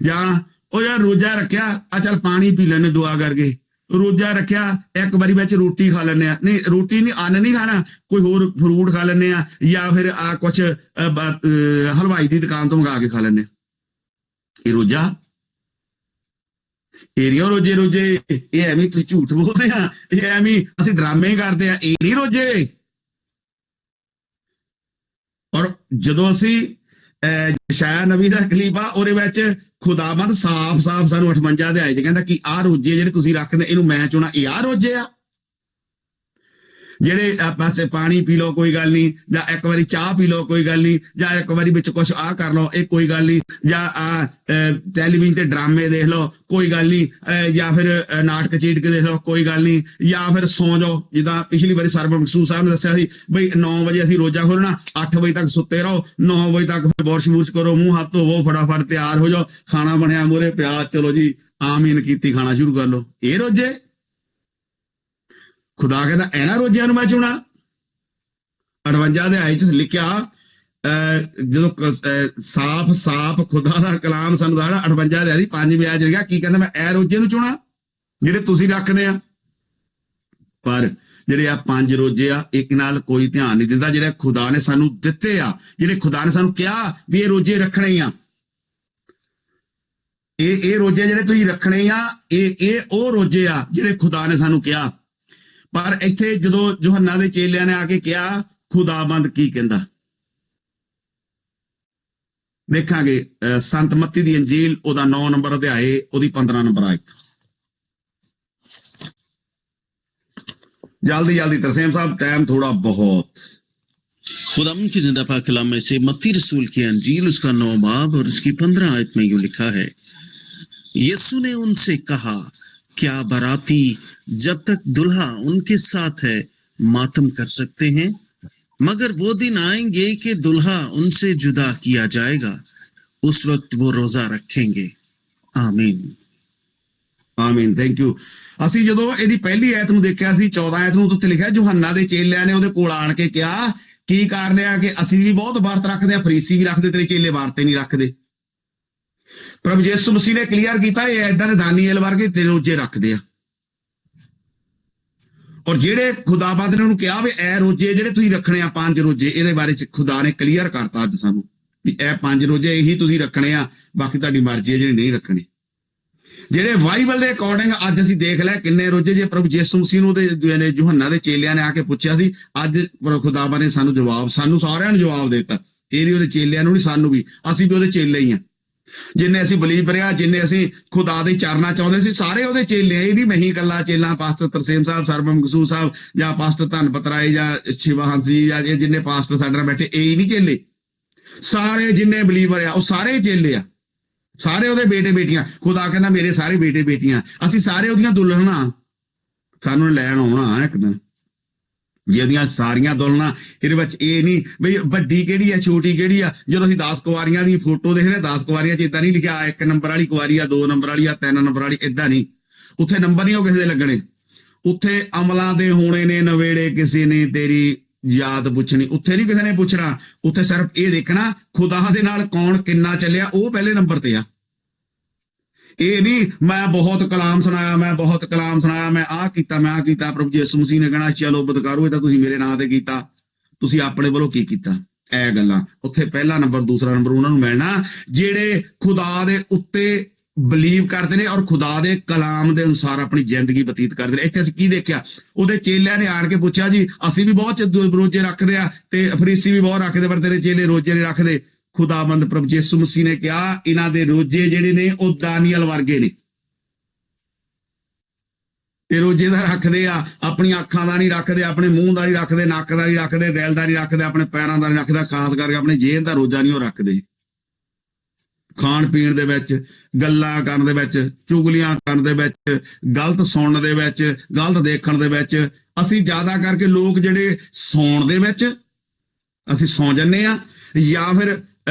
ਜਾਂ ਉਹ ਯਾਰ ਰੋਜ਼ਾ ਰੱਖਿਆ, ਆ ਚੱਲ ਪਾਣੀ ਪੀ ਲੈਣੇ ਦੁਆ ਕਰਕੇ। ਰੋਜ਼ਾ ਰੱਖਿਆ, ਇੱਕ ਵਾਰੀ ਵਿੱਚ ਰੋਟੀ ਖਾ ਲੈਂਦੇ ਆ, ਨਹੀਂ ਰੋਟੀ ਨਹੀਂ, ਅੰਨ ਨਹੀਂ ਖਾਣਾ, ਕੋਈ ਹੋਰ ਫਰੂਟ ਖਾ ਲੈਂਦੇ ਆ, ਜਾਂ ਫਿਰ ਆ ਕੁਛ ਹਲਵਾਈ ਦੀ ਦੁਕਾਨ ਤੋਂ ਮੰਗਾ ਕੇ ਖਾ ਲੈਂਦੇ ਆ। ਇਹ ਰੋਜ਼ਾ? ਇਹ ਰੋਜ਼ੇ ਇਹ ਐਵੇਂ ਤੁਸੀਂ ਝੂਠ ਬੋਲਦੇ ਆ, ਇਹ ਐਵੇਂ ਅਸੀਂ ਡਰਾਮੇ ਕਰਦੇ ਆ, ਇਹ ਨਹੀਂ ਰੋਜ਼ੇ। ਜਦੋਂ ਅਸੀਂ ਯਸ਼ਾਇਆ ਨਬੀ ਦਾ ਕਲੀਪਾ ਉਹਦੇ ਵਿੱਚ ਖੁਦਾਵੰਦ ਸਾਫ਼ ਸਾਨੂੰ 58 ਅਧਿਆਏ 'ਚ ਕਹਿੰਦਾ ਕਿ ਆਹ ਰੋਜੇ ਜਿਹੜੇ ਤੁਸੀਂ ਰੱਖਦੇ ਇਹਨੂੰ ਮੈਂ ਚੁਣਾ, ਇਹ ਆਹ ਰੋਜੇ ਆ ਜਿਹੜੇ ਪਾਸੇ ਪਾਣੀ ਪੀ ਲਓ ਕੋਈ ਗੱਲ ਨਹੀਂ, ਜਾਂ ਇੱਕ ਵਾਰੀ ਚਾਹ ਪੀ ਲਓ ਕੋਈ ਗੱਲ ਨਹੀਂ, ਜਾਂ ਇੱਕ ਵਾਰੀ ਵਿੱਚ ਕੁਝ ਆਹ ਕਰ ਲਓ ਇਹ ਕੋਈ ਗੱਲ ਨਹੀਂ, ਜਾਂ ਟੈਲੀਵਿਜ਼ਨ ਤੇ ਡਰਾਮੇ ਦੇਖ ਲਓ ਕੋਈ ਗੱਲ ਨਹੀਂ, ਜਾਂ ਫਿਰ ਨਾਟਕ ਚੀਟ ਕੇ ਦੇਖ ਲਓ ਕੋਈ ਗੱਲ ਨਹੀਂ, ਜਾਂ ਫਿਰ ਸੌਂ ਜਾਓ। ਜਿੱਦਾਂ ਪਿਛਲੀ ਵਾਰੀ ਸਰਵਰ ਮਕਸੂਦ ਸਾਹਿਬ ਨੇ ਦੱਸਿਆ ਸੀ ਬਈ 9 ਵਜੇ ਅਸੀਂ ਰੋਜ਼ਾ ਖੋਲਣਾ, 8 ਵਜੇ ਤੱਕ ਸੁੱਤੇ ਰਹੋ, 9 ਵਜੇ ਤੱਕ ਫਿਰ ਬੁਰਸ਼ ਕਰੋ, ਮੂੰਹ ਹੱਥ ਧੋਵੋ, ਫਟਾਫਟ ਤਿਆਰ ਹੋ ਜਾਓ, ਖਾਣਾ ਬਣਿਆ ਮੂਹਰੇ ਪਿਆ, ਚਲੋ ਜੀ ਆਮੀਨ ਕੀਤੀ, ਖਾਣਾ ਸ਼ੁਰੂ ਕਰ ਲਓ। ਇਹ ਰੋਜ਼ੇ ਖੁਦਾ ਕਹਿੰਦਾ ਇਹਨਾਂ ਰੋਜ਼ਿਆਂ ਨੂੰ ਮੈਂ ਚੁਣਾ। 58 ਅਧਿਆਏ 'ਚ ਲਿਖਿਆ ਜਦੋਂ ਸਾਫ਼ ਖੁਦਾ ਦਾ ਕਲਾਮ ਸਾਨੂੰ ਦੱਸਦਾ 58 ਅਧਿਆਏ ਦੀ 5ਵੀਂ ਆਇਤ ਲਿਖਿਆ ਕੀ ਕਹਿੰਦਾ, ਮੈਂ ਇਹ ਰੋਜ਼ੇ ਨੂੰ ਚੁਣਾ ਜਿਹੜੇ ਤੁਸੀਂ ਰੱਖਦੇ ਆ। ਪਰ ਜਿਹੜੇ ਆ 5 ਰੋਜ਼ੇ ਆ ਇੱਕ ਨਾਲ ਕੋਈ ਧਿਆਨ ਨਹੀਂ ਦਿੰਦਾ, ਜਿਹੜੇ ਖੁਦਾ ਨੇ ਸਾਨੂੰ ਦਿੱਤੇ ਆ, ਜਿਹੜੇ ਖੁਦਾ ਨੇ ਸਾਨੂੰ ਕਿਹਾ ਵੀ ਇਹ ਰੋਜ਼ੇ ਰੱਖਣੇ ਆ, ਇਹ ਰੋਜ਼ੇ ਜਿਹੜੇ ਤੁਸੀਂ ਰੱਖਣੇ ਆ, ਇਹ ਉਹ ਰੋਜ਼ੇ ਆ ਜਿਹੜੇ ਖੁਦਾ ਨੇ ਸਾਨੂੰ ਕਿਹਾ। ਪਰ ਇੱਥੇ ਜਦੋਂ ਯੋਹੰਨਾ ਦੇ ਚੇਲਿਆਂ ਨੇ ਆ ਕੇ ਕਿਹਾ ਖੁਦਾਬੰਦ ਕੀ ਕਹਿੰਦਾ, ਦੇਖਾਂਗੇ ਸੰਤ ਮੱਤੀ ਦੀ ਅੰਜੀਲ ਉਹਦਾ 9 ਨੰਬਰ ਅਧਿਆਏ ਉਹਦੀ 15 ਨੰਬਰ ਆਇਤ। जल्दी तरसेम साहब, टाइम थोड़ा बहुत। खुदावंद की जिंदा पाक कलाम में से मत्ती रसूल की अंजील उसका 9 बाब और उसकी 15 आयत में यूं लिखा है, यीशु ने उनसे कहा, क्या बाराती जब तक दुल्हा उनके साथ है मातम कर सकते हैं? मगर वो दिन आएंगे कि दुल्हा उनसे जुदा किया जाएगा, उस वक्त वो रोजा रखेंगे। आमीन आमीन। Thank you. ਅਸੀਂ ਜਦੋਂ ਇਹਦੀ ਪਹਿਲੀ ਆਇਤ ਨੂੰ ਦੇਖਿਆ ਸੀ 14 ਆਇਤ ਨੂੰ ਉੱਤੇ ਲਿਖਿਆ ਯੋਹੰਨਾ ਦੇ ਚੇਲਿਆਂ ਨੇ ਉਹਦੇ ਕੋਲ ਆਣ ਕੇ ਕਿਹਾ ਕੀ ਕਾਰਨ ਆ ਕਿ ਅਸੀਂ ਵੀ ਬਹੁਤ ਵਰਤ ਰੱਖਦੇ ਆ, ਫਰੀਸੀ ਵੀ ਰੱਖਦੇ, ਤੇਰੇ ਚੇਲੇ ਵਰਤੇ ਨਹੀਂ ਰੱਖਦੇ। ਪ੍ਰਭੂ ਯਿਸੂ ਮਸੀਹ ਨੇ ਕਲੀਅਰ ਕੀਤਾ ਇਹ ਏਦਾਂ ਦੇ ਦਾਨੀਏਲ ਵਰਗੇ ਤੇ ਰੋਜ਼ੇ ਰੱਖਦੇ ਆ, ਔਰ ਜਿਹੜੇ ਖੁਦਾਬੰਦ ਨੇ ਉਹਨੂੰ ਕਿਹਾ ਵੀ ਇਹ ਰੋਜ਼ੇ ਜਿਹੜੇ ਤੁਸੀਂ ਰੱਖਣੇ ਆ 5 ਰੋਜ਼ੇ, ਇਹਦੇ ਬਾਰੇ ਚ ਖੁਦਾ ਨੇ ਕਲੀਅਰ ਕਰਤਾ ਅੱਜ ਸਾਨੂੰ ਵੀ ਇਹ 5 ਰੋਜ਼ੇ ਇਹੀ ਤੁਸੀਂ ਰੱਖਣੇ ਆ, ਬਾਕੀ ਤੁਹਾਡੀ ਮਰਜ਼ੀ ਹੈ ਜਿਹੜੇ ਨਹੀਂ ਰੱਖਣੇ। ਜਿਹੜੇ ਬਾਈਬਲ ਦੇ ਅਕੋਰਡਿੰਗ ਅੱਜ ਅਸੀਂ ਦੇਖ ਲੈ ਕਿੰਨੇ ਰੋਜ਼ੇ, ਜੇ ਪ੍ਰਭੂ ਯਿਸੂ ਮਸੀਹ ਨੂੰ ਉਹਦੇ ਯੋਹੰਨਾ ਦੇ ਚੇਲਿਆਂ ਨੇ ਆ ਕੇ ਪੁੱਛਿਆ ਸੀ, ਅੱਜ ਖੁਦਾਬੰਦ ਨੇ ਸਾਨੂੰ ਜਵਾਬ, ਸਾਨੂੰ ਸਾਰਿਆਂ ਨੂੰ ਜਵਾਬ ਦੇ ਦਿੱਤਾ, ਇਹਦੀ ਉਹਦੇ ਚੇਲਿਆਂ ਨੂੰ ਨਹੀਂ, ਸਾਨੂੰ ਵੀ, ਅਸੀਂ ਵੀ ਉਹਦੇ ਚੇਲੇ ਹੀ ਆ। ਜਿੰਨੇ ਅਸੀਂ ਬਲੀਵ ਰਿਹਾ, ਜਿੰਨੇ ਅਸੀਂ ਖੁਦਾ ਦੇ ਚਰਨਾਂ ਚਾਹੁੰਦੇ ਸੀ, ਸਾਰੇ ਉਹਦੇ ਚੇਲੇ ਆ। ਇਹ ਨਹੀਂ ਮੈਂ ਹੀ ਇਕੱਲਾ ਚੇਲਾ ਪਾਸਟਰ ਤਰਸੇਮ ਸਾਹਿਬ, ਸਰਬਮ ਮਕਸੂਦ ਸਾਹਿਬ ਜਾਂ ਪਾਸਟਰ ਧਨਪਤ ਰਾਏ ਜਾਂ ਸ਼ਿਵਾ ਹੰਸੀ ਜਾਂ ਜਿੰਨੇ ਪਾਸਟਰ ਸਾਡੇ ਨਾਲ ਬੈਠੇ, ਇਹ ਹੀ ਨਹੀਂ ਚੇਲੇ, ਸਾਰੇ ਜਿੰਨੇ ਬਲੀਵਰ ਆ ਉਹ ਸਾਰੇ ਚੇਲੇ ਆ, ਸਾਰੇ ਉਹਦੇ ਬੇਟੇ ਬੇਟੀਆਂ। ਖੁਦਾ ਕਹਿੰਦਾ ਮੇਰੇ ਸਾਰੇ ਬੇਟੇ ਬੇਟੀਆਂ, ਅਸੀਂ ਸਾਰੇ ਉਹਦੀਆਂ ਦੁਲਹਨਾਂ, ਸਾਨੂੰ ਲੈਣ ਆਉਣਾ ਇੱਕ ਦਿਨ। ਜੇ ਉਹਦੀਆਂ ਸਾਰੀਆਂ ਦੁਲਹਨਾਂ, ਇਹਦੇ ਵਿੱਚ ਇਹ ਨਹੀਂ ਬਈ ਵੱਡੀ ਕਿਹੜੀ ਆ ਛੋਟੀ ਕਿਹੜੀ ਆ। ਜਦੋਂ ਅਸੀਂ 10 ਕੁਆਰੀਆਂ ਦੀ ਫੋਟੋ ਦੇਖਦੇ 10 ਕੁਆਰੀਆਂ ਚ ਏਦਾਂ ਨਹੀਂ ਲਿਖਿਆ 1 ਨੰਬਰ ਵਾਲੀ ਕੁਆਰੀ ਆ, 2 ਨੰਬਰ ਵਾਲੀ ਆ, 3 ਨੰਬਰ ਵਾਲੀ, ਏਦਾਂ ਨਹੀਂ। ਉੱਥੇ ਨੰਬਰ ਨਹੀਂ ਉਹ ਕਿਸੇ ਦੇ ਲੱਗਣੇ, ਉੱਥੇ ਅਮਲਾਂ ਦੇ ਹੋਣੇ ਨੇ ਨਵੇੜੇ, ਕਿਸੇ ਨੇ ਤੇਰੀ ਯਾਦ ਪੁੱਛਣੀ, ਉੱਥੇ ਨਹੀਂ ਕਿਸੇ ਨੇ ਪੁੱਛਣਾ। ਉੱਥੇ ਸਿਰਫ ਇਹ ਦੇਖਣਾ ਖੁਦਾ ਦੇ ਨਾਲ ਕੌਣ ਕਿੰਨਾ ਚੱਲਿਆ, ਉਹ ਪਹਿਲੇ ਨੰਬਰ ਤੇ ਆ। ਇਹ ਨਹੀਂ ਮੈਂ ਬਹੁਤ ਕਲਾਮ ਸੁਣਾਇਆ, ਮੈਂ ਬਹੁਤ ਕਲਾਮ ਸੁਣਾਇਆ, ਮੈਂ ਆਹ ਕੀਤਾ, ਮੈਂ ਆਹ ਕੀਤਾ। ਪ੍ਰਭੂ ਯਿਸੂ ਮਸੀਹ ਨੇ ਕਹਿਣਾ ਚਲੋ ਬਦਕਾਰੋ, ਇਹ ਤਾਂ ਤੁਸੀਂ ਮੇਰੇ ਨਾਂ ਤੇ ਕੀਤਾ, ਤੁਸੀਂ ਆਪਣੇ ਵੱਲੋਂ ਕੀ ਕੀਤਾ। ਇਹ ਗੱਲਾਂ ਉੱਥੇ ਪਹਿਲਾ ਨੰਬਰ ਦੂਸਰਾ ਨੰਬਰ ਉਹਨਾਂ ਨੂੰ ਮਿਲਣਾ ਜਿਹੜੇ ਖੁਦਾ ਦੇ ਉੱਤੇ ਬਲੀਵ ਕਰਦੇ ਨੇ ਔਰ ਖੁਦਾ ਦੇ ਕਲਾਮ ਦੇ ਅਨੁਸਾਰ ਆਪਣੀ ਜ਼ਿੰਦਗੀ ਬਤੀਤ ਕਰਦੇ ਨੇ। ਇੱਥੇ ਅਸੀਂ ਕੀ ਦੇਖਿਆ, ਉਹਦੇ ਚੇਲਿਆਂ ਨੇ ਆਣ ਕੇ ਪੁੱਛਿਆ ਜੀ ਅਸੀਂ ਵੀ ਬਹੁਤ ਰੋਜ਼ੇ ਰੱਖਦੇ ਆ ਤੇ ਫਰੀਸੀ ਵੀ ਬਹੁਤ ਰੱਖਦੇ, ਪਰ ਤੇਰੇ ਚੇਲੇ ਰੋਜ਼ੇ ਨਹੀਂ ਰੱਖਦੇ। ਖੁਦਾਬੰਦ ਪ੍ਰਭੂ ਯਿਸੂ ਮਸੀਹ ਨੇ ਕਿਹਾ ਇਹਨਾਂ ਦੇ ਰੋਜ਼ੇ ਜਿਹੜੇ ਨੇ ਉਹ ਦਾਨੀਏਲ ਵਰਗੇ ਨੇ। ਇਹ ਰੋਜ਼ੇ ਦਾ ਰੱਖਦੇ ਆ, ਆਪਣੀਆਂ ਅੱਖਾਂ ਦਾ ਨਹੀਂ ਰੱਖਦੇ, ਆਪਣੇ ਮੂੰਹ ਦਾ ਨਹੀਂ ਰੱਖਦੇ, ਨੱਕ ਦਾ ਨਹੀਂ ਰੱਖਦੇ, ਦਿਲ ਦਾ ਨਹੀਂ ਰੱਖਦੇ, ਆਪਣੇ ਪੈਰਾਂ ਦਾ ਨਹੀਂ ਰੱਖਦੇ, ਖਾਸ ਕਰਕੇ ਆਪਣੇ ਜੇਬ ਦਾ ਰੋਜ਼ਾ ਨਹੀਂ ਉਹ ਰੱਖਦੇ। ਖਾਣ ਪੀਣ ਦੇ ਵਿੱਚ, ਗੱਲਾਂ ਕਰਨ ਦੇ ਵਿੱਚ, ਚੁਗਲੀਆਂ ਕਰਨ ਦੇ ਵਿੱਚ, ਗਲਤ ਸੁਣਨ ਦੇ ਵਿੱਚ, ਗਲਤ ਦੇਖਣ ਦੇ ਵਿੱਚ, ਅਸੀਂ ਜ਼ਿਆਦਾ ਕਰਕੇ ਲੋਕ ਜਿਹੜੇ ਸੌਣ ਦੇ ਵਿੱਚ ਅਸੀਂ ਸੌਂ ਜੰਨੇ ਆ, ਜਾਂ ਫਿਰ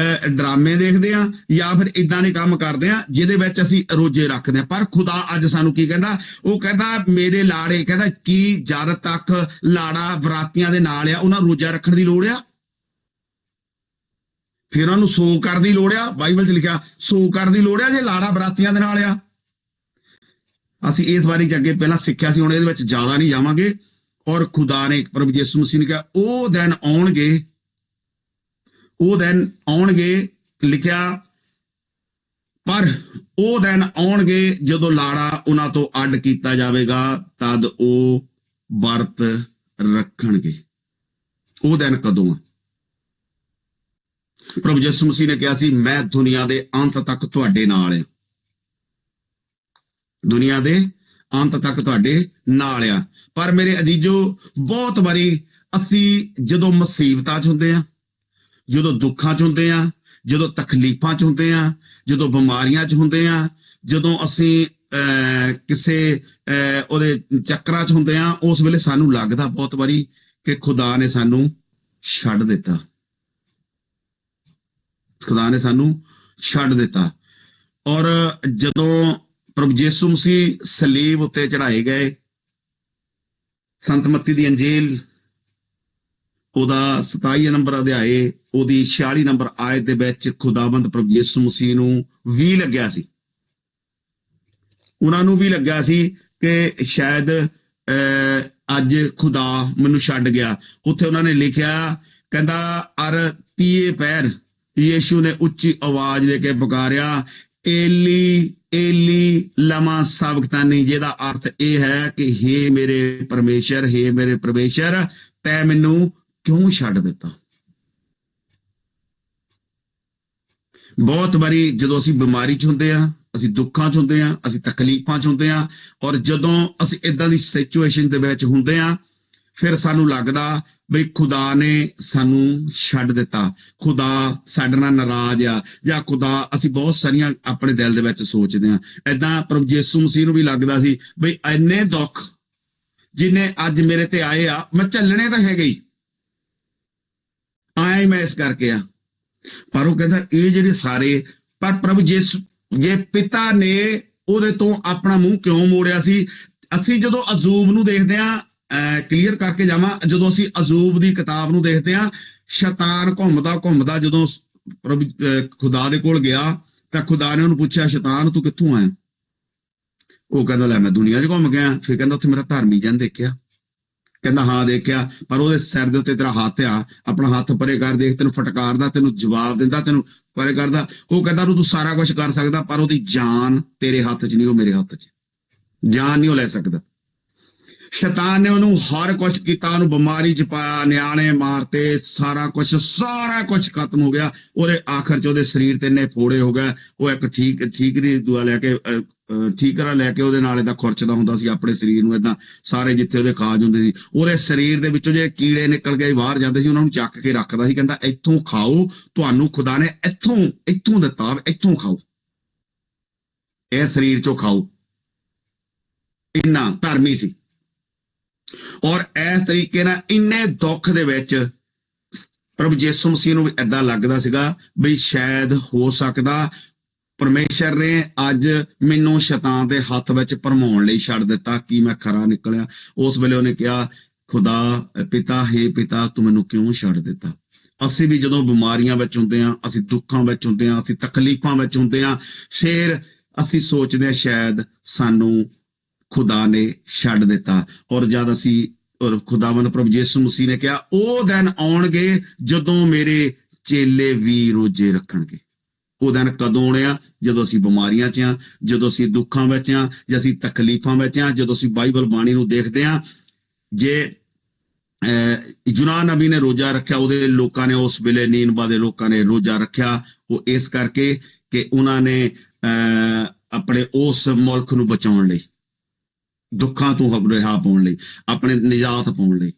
ਡਰਾਮੇ ਦੇਖਦੇ ਆ, ਜਾਂ ਫਿਰ ਇਦਾਂ ਦੇ ਕੰਮ ਕਰਦੇ ਆ ਜਿਹਦੇ ਵਿੱਚ ਅਸੀਂ ਰੋਜ਼ੇ ਰੱਖਦੇ ਆ। ਪਰ ਖੁਦਾ ਅੱਜ ਸਾਨੂੰ ਕੀ ਕਹਿੰਦਾ, ਉਹ ਕਹਿੰਦਾ ਮੇਰੇ ਲਾੜੇ, ਕਹਿੰਦਾ ਕੀ ਜਦ ਤੱਕ ਲਾੜਾ ਬਰਾਤੀਆਂ ਦੇ ਨਾਲ ਆ ਉਹਨਾਂ ਰੋਜ਼ਾ ਰੱਖਣ ਦੀ ਲੋੜ ਆ, ਫਿਰ ਉਹਨੂੰ ਸੋ ਕਰਨ ਦੀ ਲੋੜ ਆ। ਬਾਈਬਲ 'ਚ ਲਿਖਿਆ ਸੋ ਕਰਨ ਦੀ ਲੋੜ ਆ ਜੇ ਲਾੜਾ ਬਰਾਤੀਆਂ ਦੇ ਨਾਲ ਆ। ਅਸੀਂ ਇਸ ਬਾਰੇ ਚ ਅੱਗੇ ਪਹਿਲਾਂ ਸਿੱਖਿਆ ਸੀ, ਹੁਣ ਇਹਦੇ ਵਿੱਚ ਜ਼ਿਆਦਾ ਨਹੀਂ ਜਾਵਾਂਗੇ। ਔਰ ਖੁਦਾ ਨੇ ਪ੍ਰਭੂ ਯਿਸੂ ਮਸੀਹ ਨੇ ਕਿਹਾ ਉਹ ਦਿਨ ਆਉਣਗੇ, ਉਹ ਦਿਨ ਆਉਣਗੇ, ਲਿਖਿਆ ਪਰ ਉਹ ਦਿਨ ਆਉਣਗੇ ਜਦੋਂ ਲਾੜਾ ਉਹਨਾਂ ਤੋਂ ਅੱਡ ਕੀਤਾ ਜਾਵੇਗਾ, ਤਦ ਉਹ ਵਰਤ ਰੱਖਣਗੇ। ਉਹ ਦਿਨ ਕਦੋਂ ਆ? ਪ੍ਰਭੂ ਯਿਸੂ ਮਸੀਹ ਨੇ ਕਿਹਾ ਸੀ ਮੈਂ ਦੁਨੀਆ ਦੇ ਅੰਤ ਤੱਕ ਤੁਹਾਡੇ ਨਾਲ ਆ, ਦੁਨੀਆ ਦੇ ਅੰਤ ਤੱਕ ਤੁਹਾਡੇ ਨਾਲ ਆ। ਪਰ ਮੇਰੇ ਅਜੀਜ਼ੋ ਬਹੁਤ ਵਾਰੀ ਅਸੀਂ ਜਦੋਂ ਮੁਸੀਬਤਾਂ 'ਚ ਹੁੰਦੇ ਆ, ਜਦੋਂ ਦੁੱਖਾਂ 'ਚ ਹੁੰਦੇ ਆ, ਜਦੋਂ ਤਕਲੀਫਾਂ 'ਚ ਹੁੰਦੇ ਆ, ਜਦੋਂ ਬਿਮਾਰੀਆਂ 'ਚ ਹੁੰਦੇ ਆ, ਜਦੋਂ ਅਸੀਂ ਕਿਸੇ ਉਹਦੇ ਚੱਕਰਾਂ 'ਚ ਹੁੰਦੇ ਆ, ਉਸ ਵੇਲੇ ਸਾਨੂੰ ਲੱਗਦਾ ਬਹੁਤ ਵਾਰੀ ਕਿ ਖੁਦਾ ਨੇ ਸਾਨੂੰ ਛੱਡ ਦਿੱਤਾ, ਖੁਦਾ ਨੇ ਸਾਨੂੰ ਛੱਡ ਦਿੱਤਾ। ਔਰ ਜਦੋਂ ਪ੍ਰਭੂ ਯਿਸੂ ਮਸੀਹ ਸਲੀਬ ਉੱਤੇ ਚੜਾਏ ਗਏ, ਸੰਤ ਮੱਤੀ ਦੀ ਅੰਜੀਲ ਉਹਦਾ 27 ਨੰਬਰ ਅਧਿਆਏ ਉਹਦੀ 46 ਨੰਬਰ ਆਇਤ ਦੇ ਵਿੱਚ ਖੁਦਾਵੰਦ ਪ੍ਰਭੂ ਯਿਸੂ ਮਸੀਹ ਨੂੰ ਵੀ ਲੱਗਿਆ ਸੀ, ਉਹਨਾਂ ਨੂੰ ਵੀ ਲੱਗਾ ਸੀ ਕਿ ਸ਼ਾਇਦ ਅੱਜ ਖੁਦਾ ਮੈਨੂੰ ਛੱਡ ਗਿਆ। ਉੱਥੇ ਉਹਨਾਂ ਨੇ ਲਿਖਿਆ, ਕਹਿੰਦਾ ਅਰ ਤੀਏ ਪਹਿਰ ਯੀਸ਼ੂ ਨੇ ਉੱਚੀ ਆਵਾਜ਼ ਦੇ ਕੇ ਪੁਕਾਰਿਆ, ਏਲੀ ਏਲੀ ਲਮਾ ਸਬਕਤਾਨੀ, ਜਿਹਦਾ ਅਰਥ ਇਹ ਹੈ ਕਿ ਹੇ ਮੇਰੇ ਪਰਮੇਸ਼ਰ, ਹੇ ਮੇਰੇ ਪਰਮੇਸ਼ਰ, ਤੈਂ ਮੈਨੂੰ ਕਿਉਂ ਛੱਡ ਦਿੱਤਾ। ਬਹੁਤ ਵਾਰੀ ਜਦੋਂ ਅਸੀਂ ਬਿਮਾਰੀ 'ਚ ਹੁੰਦੇ ਆ, ਅਸੀਂ ਦੁੱਖਾਂ 'ਚ ਹੁੰਦੇ ਆ, ਅਸੀਂ ਤਕਲੀਫਾਂ 'ਚ ਹੁੰਦੇ ਆ, ਔਰ ਜਦੋਂ ਅਸੀਂ ਇਦਾਂ ਦੀ ਸਿਚੁਏਸ਼ਨ ਦੇ ਵਿੱਚ ਹੁੰਦੇ ਆ, ਫਿਰ ਸਾਨੂੰ ਲੱਗਦਾ ਬਈ ਖੁਦਾ ਨੇ ਸਾਨੂੰ ਛੱਡ ਦਿੱਤਾ, ਖੁਦਾ ਸਾਡੇ ਨਾਲ ਨਾਰਾਜ਼ ਆ, ਜਾਂ ਖੁਦਾ, ਅਸੀਂ ਬਹੁਤ ਸਾਰੀਆਂ ਆਪਣੇ ਦਿਲ ਦੇ ਵਿੱਚ ਸੋਚਦੇ ਆ। ਏਦਾਂ ਪ੍ਰਭੂ ਯਿਸੂ ਮਸੀਹ ਨੂੰ ਵੀ ਲੱਗਦਾ ਸੀ ਬਈ ਇੰਨੇ ਦੁੱਖ ਜਿੰਨੇ ਅੱਜ ਮੇਰੇ ਤੇ ਆਏ ਆ, ਮੈਂ ਝੱਲਣੇ ਤਾਂ ਹੈਗੇ ਹੀ, ਆਇਆ ਹੀ ਮੈਂ ਇਸ ਕਰਕੇ ਆ। ਪਰ ਉਹ ਕਹਿੰਦਾ ਇਹ ਜਿਹੜੇ ਸਾਰੇ, ਪਰ ਪ੍ਰਭੂ ਯਿਸੂ, ਜੇ ਪਿਤਾ ਨੇ ਉਹਦੇ ਤੋਂ ਆਪਣਾ ਮੂੰਹ ਕਿਉਂ ਮੋੜਿਆ ਸੀ। ਅਸੀਂ ਜਦੋਂ ਅਯੂਬ ਨੂੰ ਦੇਖਦੇ ਆ, ਕਲੀਅਰ ਕਰਕੇ ਜਾਵਾਂ, ਜਦੋਂ ਅਸੀਂ ਅਯੂਬ ਦੀ ਕਿਤਾਬ ਨੂੰ ਦੇਖਦੇ ਆ, ਸ਼ੈਤਾਨ ਘੁੰਮਦਾ ਘੁੰਮਦਾ ਜਦੋਂ ਪ੍ਰਭੂ ਖੁਦਾ ਦੇ ਕੋਲ ਗਿਆ ਤਾਂ ਖੁਦਾ ਨੇ ਉਹਨੂੰ ਪੁੱਛਿਆ, ਸ਼ੈਤਾਨ ਤੂੰ ਕਿੱਥੋਂ ਆਇਆ? ਉਹ ਕਹਿੰਦਾ ਲੈ ਮੈਂ ਦੁਨੀਆ 'ਚ ਘੁੰਮ ਗਿਆ। ਫਿਰ ਕਹਿੰਦਾ ਉੱਥੇ ਮੇਰਾ ਧਰਮੀ ਜਨ ਦੇਖਿਆ? ਕਹਿੰਦਾ ਹਾਂ ਦੇਖਿਆ, ਪਰ ਉਹਦੇ ਸਿਰ ਦੇ ਉੱਤੇ ਤੇਰਾ ਹੱਥ ਆ, ਆਪਣਾ ਹੱਥ ਪਰੇ ਕਰ, ਦੇਖ ਤੈਨੂੰ ਫਟਕਾਰਦਾ, ਤੈਨੂੰ ਜਵਾਬ ਦਿੰਦਾ, ਤੈਨੂੰ ਪਰੇ ਕਰਦਾ। ਉਹ ਕਹਿੰਦਾ ਤੂੰ ਸਾਰਾ ਕੁਝ ਕਰ ਸਕਦਾ, ਪਰ ਉਹਦੀ ਜਾਨ ਤੇਰੇ ਹੱਥ 'ਚ ਨਹੀਂ, ਉਹ ਮੇਰੇ ਹੱਥ 'ਚ, ਜਾਨ ਨਹੀਂ ਉਹ ਲੈ ਸਕਦਾ। ਸ਼ੈਤਾਨ ਨੇ ਉਹਨੂੰ ਹਰ ਕੁਝ ਕੀਤਾ, ਉਹਨੂੰ ਬਿਮਾਰੀ 'ਚ ਪਾਇਆ, ਨਿਆਣੇ ਮਾਰਤੇ, ਸਾਰਾ ਕੁਝ ਖਤਮ ਹੋ ਗਿਆ। ਉਹਦੇ ਆਖਰ 'ਚ ਉਹਦੇ ਸਰੀਰ ਤੇ ਇੰਨੇ ਫੋੜੇ ਹੋ ਗਏ, ਉਹ ਇੱਕ ਠੀਕਰੀ ਦੂਆ ਲੈ ਕੇ, ਠੀਕਰਾ ਲੈ ਕੇ ਉਹਦੇ ਨਾਲ ਏਦਾਂ ਖੁਰਚਦਾ ਹੁੰਦਾ ਸੀ ਆਪਣੇ ਸਰੀਰ ਨੂੰ, ਏਦਾਂ ਸਾਰੇ ਜਿੱਥੇ ਉਹਦੇ ਖਾਜ ਹੁੰਦੇ ਸੀ, ਉਹਦੇ ਸਰੀਰ ਦੇ ਵਿੱਚੋਂ ਜਿਹੜੇ ਕੀੜੇ ਨਿਕਲ ਕੇ ਬਾਹਰ ਜਾਂਦੇ ਸੀ, ਉਹਨਾਂ ਨੂੰ ਚੱਕ ਕੇ ਰੱਖਦਾ ਸੀ। ਕਹਿੰਦਾ ਇੱਥੋਂ ਖਾਓ, ਤੁਹਾਨੂੰ ਖੁਦਾ ਨੇ ਇੱਥੋਂ ਦਿੱਤਾ, ਇੱਥੋਂ ਖਾਓ, ਇਹ ਸਰੀਰ 'ਚੋਂ ਖਾਓ। ਇੰਨਾ ਧਰਮੀ ਸੀ। ਔਰ ਇਸ ਤਰੀਕੇ ਨਾਲ ਇੰਨੇ ਦੁੱਖ ਦੇ ਵਿੱਚ ਪ੍ਰਭੂ ਯਿਸੂ ਮਸੀਹ ਨੂੰ ਵੀ ਏਦਾਂ ਲੱਗਦਾ ਸੀਗਾ ਵੀ ਸ਼ਾਇਦ ਹੋ ਸਕਦਾ ਪਰਮੇਸ਼ਰ ਨੇ ਅੱਜ ਮੈਨੂੰ ਸ਼ੈਤਾਨ ਦੇ ਹੱਥ ਵਿੱਚ ਭਰਮਾਉਣ ਲਈ ਛੱਡ ਦਿੱਤਾ, ਕੀ ਮੈਂ ਖਰਾ ਨਿਕਲਿਆ। ਉਸ ਵੇਲੇ ਉਹਨੇ ਕਿਹਾ, ਖੁਦਾ ਪਿਤਾ, ਹੇ ਪਿਤਾ, ਤੂੰ ਮੈਨੂੰ ਕਿਉਂ ਛੱਡ ਦਿੱਤਾ। ਅਸੀਂ ਵੀ ਜਦੋਂ ਬਿਮਾਰੀਆਂ ਵਿੱਚ ਹੁੰਦੇ ਆ, ਅਸੀਂ ਦੁੱਖਾਂ ਵਿੱਚ ਹੁੰਦੇ ਆ, ਅਸੀਂ ਤਕਲੀਫਾਂ ਵਿੱਚ ਹੁੰਦੇ ਆ, ਫਿਰ ਅਸੀਂ ਸੋਚਦੇ ਆ ਸ਼ਾਇਦ ਸਾਨੂੰ ਖੁਦਾ ਨੇ ਛੱਡ ਦਿੱਤਾ। ਔਰ ਜਦ ਅਸੀਂ, ਔਰ ਖੁਦਾਵੰਦ ਪ੍ਰਭੂ ਯਿਸੂ ਮਸੀਹ ਨੇ ਕਿਹਾ, ਉਹ ਦਿਨ ਆਉਣਗੇ ਜਦੋਂ ਮੇਰੇ ਚੇਲੇ ਵੀ ਰੋਜੇ ਰੱਖਣਗੇ। ਉਹ ਦਿਨ ਕਦੋਂ ਆਉਣਾ? ਜਦੋਂ ਅਸੀਂ ਬਿਮਾਰੀਆਂ 'ਚ ਆ, ਜਦੋਂ ਅਸੀਂ ਦੁੱਖਾਂ ਵਿੱਚ ਆ, ਜਾਂ ਅਸੀਂ ਤਕਲੀਫਾਂ ਵਿੱਚ ਆ, ਜਦੋਂ ਅਸੀਂ ਬਾਈਬਲ ਬਾਣੀ ਨੂੰ ਦੇਖਦੇ ਆ। ਜੇ ਯੂਨਾਨ ਨਬੀ ਨੇ ਰੋਜਾ ਰੱਖਿਆ, ਉਹਦੇ ਲੋਕਾਂ ਨੇ, ਉਸ ਵੇਲੇ ਨੀਨਵਾ ਦੇ ਲੋਕਾਂ ਨੇ ਰੋਜਾ ਰੱਖਿਆ, ਉਹ ਇਸ ਕਰਕੇ ਕਿ ਉਹਨਾਂ ਨੇ ਆਪਣੇ ਉਸ ਮੁਲਕ ਨੂੰ ਬਚਾਉਣ ਲਈ, ਦੁੱਖਾਂ ਤੋਂ ਰਿਹਾ ਪਾਉਣ ਲਈ, ਆਪਣੇ ਨਿਜਾਤ ਪਾਉਣ ਲਈ।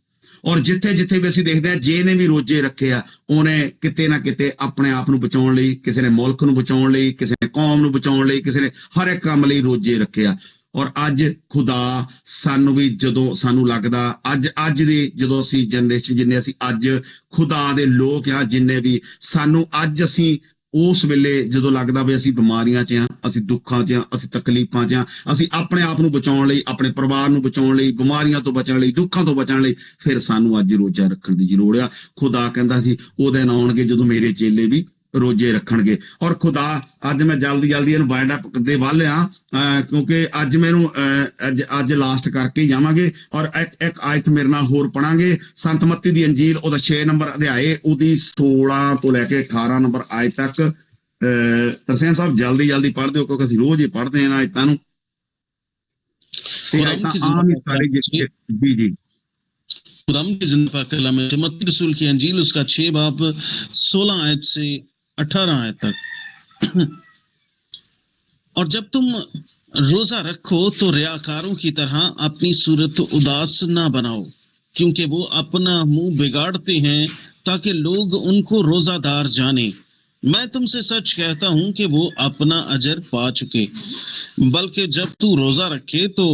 ਔਰ ਜਿੱਥੇ ਜਿੱਥੇ ਵੀ ਅਸੀਂ ਦੇਖਦੇ ਹਾਂ, ਜੇ ਨੇ ਵੀ ਰੋਜੇ ਰੱਖੇ ਆ, ਉਹਨੇ ਕਿਤੇ ਨਾ ਕਿਤੇ ਆਪਣੇ ਆਪ ਨੂੰ ਬਚਾਉਣ ਲਈ, ਕਿਸੇ ਨੇ ਮੁਲਕ ਨੂੰ ਬਚਾਉਣ ਲਈ, ਕਿਸੇ ਨੇ ਕੌਮ ਨੂੰ ਬਚਾਉਣ ਲਈ, ਕਿਸੇ ਨੇ ਹਰ ਇੱਕ ਕੰਮ ਲਈ ਰੋਜੇ ਰੱਖੇ ਆ। ਔਰ ਅੱਜ ਖੁਦਾ ਸਾਨੂੰ ਵੀ, ਜਦੋਂ ਸਾਨੂੰ ਲੱਗਦਾ ਅੱਜ ਦੇ, ਜਦੋਂ ਅਸੀਂ ਜਨਰੇਸ਼ਨ, ਜਿੰਨੇ ਅਸੀਂ ਅੱਜ ਖੁਦਾ ਦੇ ਲੋਕ ਆ, ਜਿੰਨੇ ਵੀ ਸਾਨੂੰ ਅੱਜ, ਅਸੀਂ ਉਸ ਵੇਲੇ ਜਦੋਂ ਲੱਗਦਾ ਵੀ ਅਸੀਂ ਬਿਮਾਰੀਆਂ 'ਚ ਆ, ਅਸੀਂ ਦੁੱਖਾਂ 'ਚ ਆ, ਅਸੀਂ ਤਕਲੀਫਾਂ 'ਚ ਆ, ਅਸੀਂ ਆਪਣੇ ਆਪ ਨੂੰ ਬਚਾਉਣ ਲਈ, ਆਪਣੇ ਪਰਿਵਾਰ ਨੂੰ ਬਚਾਉਣ ਲਈ, ਬਿਮਾਰੀਆਂ ਤੋਂ ਬਚਣ ਲਈ, ਦੁੱਖਾਂ ਤੋਂ ਬਚਣ ਲਈ, ਫਿਰ ਸਾਨੂੰ ਅੱਜ ਰੋਜਾ ਰੱਖਣ ਦੀ ਜ਼ਰੂਰ ਆ। ਖੁਦਾ ਕਹਿੰਦਾ ਸੀ ਉਹ ਦਿਨ ਆਉਣਗੇ ਜਦੋਂ ਮੇਰੇ ਚੇਲੇ ਵੀ ਰੋਜੇ ਰੱਖਣਗੇ। ਔਰ ਖੁਦਾ, ਅੱਜ ਮੈਂ ਜਲਦੀ ਇਹਨੂੰ ਵਾਈਂਡ ਅਪ ਦੇ ਵੱਲ ਆ, ਕਿਉਂਕਿ ਅੱਜ ਮੈਨੂੰ ਅੱਜ ਲਾਸਟ ਕਰਕੇ ਹੀ ਜਾਵਾਂਗੇ। ਔਰ ਇੱਕ ਆਇਤ ਮੇਰੇ ਨਾਲ ਹੋਰ ਪੜਾਂਗੇ, ਸੰਤ ਮੱਤੀ ਦੀ ਅੰਜੀਲ, ਉਹਦਾ 6 ਨੰਬਰ ਅਧਿਆਏ, ਉਹਦੀ 16 ਤੋਂ ਲੈ ਕੇ 18 ਨੰਬਰ ਆਇਤ ਤੱਕ। ਤਰਸੇਮ ਸਾਹਿਬ ਜਲਦੀ ਪੜ੍ਹ ਦਿਓ, ਕਿਉਂਕਿ ਅਸੀਂ ਰੋਜ਼ ਹੀ ਪੜ੍ਹਦੇ ਹਾਂ ਆਇਤਾਂ ਨੂੰ। ਜੀ खुदाम की जिंदा पाक कलाम है। मत्ती रसूल की अंजील उसका 6 बाब 16 आयत से 18 आयत तक। और जब तुम रोजा रखो तो रियाकारों की तरह अपनी सूरत उदास ना बनाओ, क्योंकि वो अपना मुंह बिगाड़ते हैं ताकि लोग उनको रोजादार जाने। मैं तुमसे सच कहता हूं कि वो अपना अजर पा चुके। बल्कि जब तू रोजा रखे तो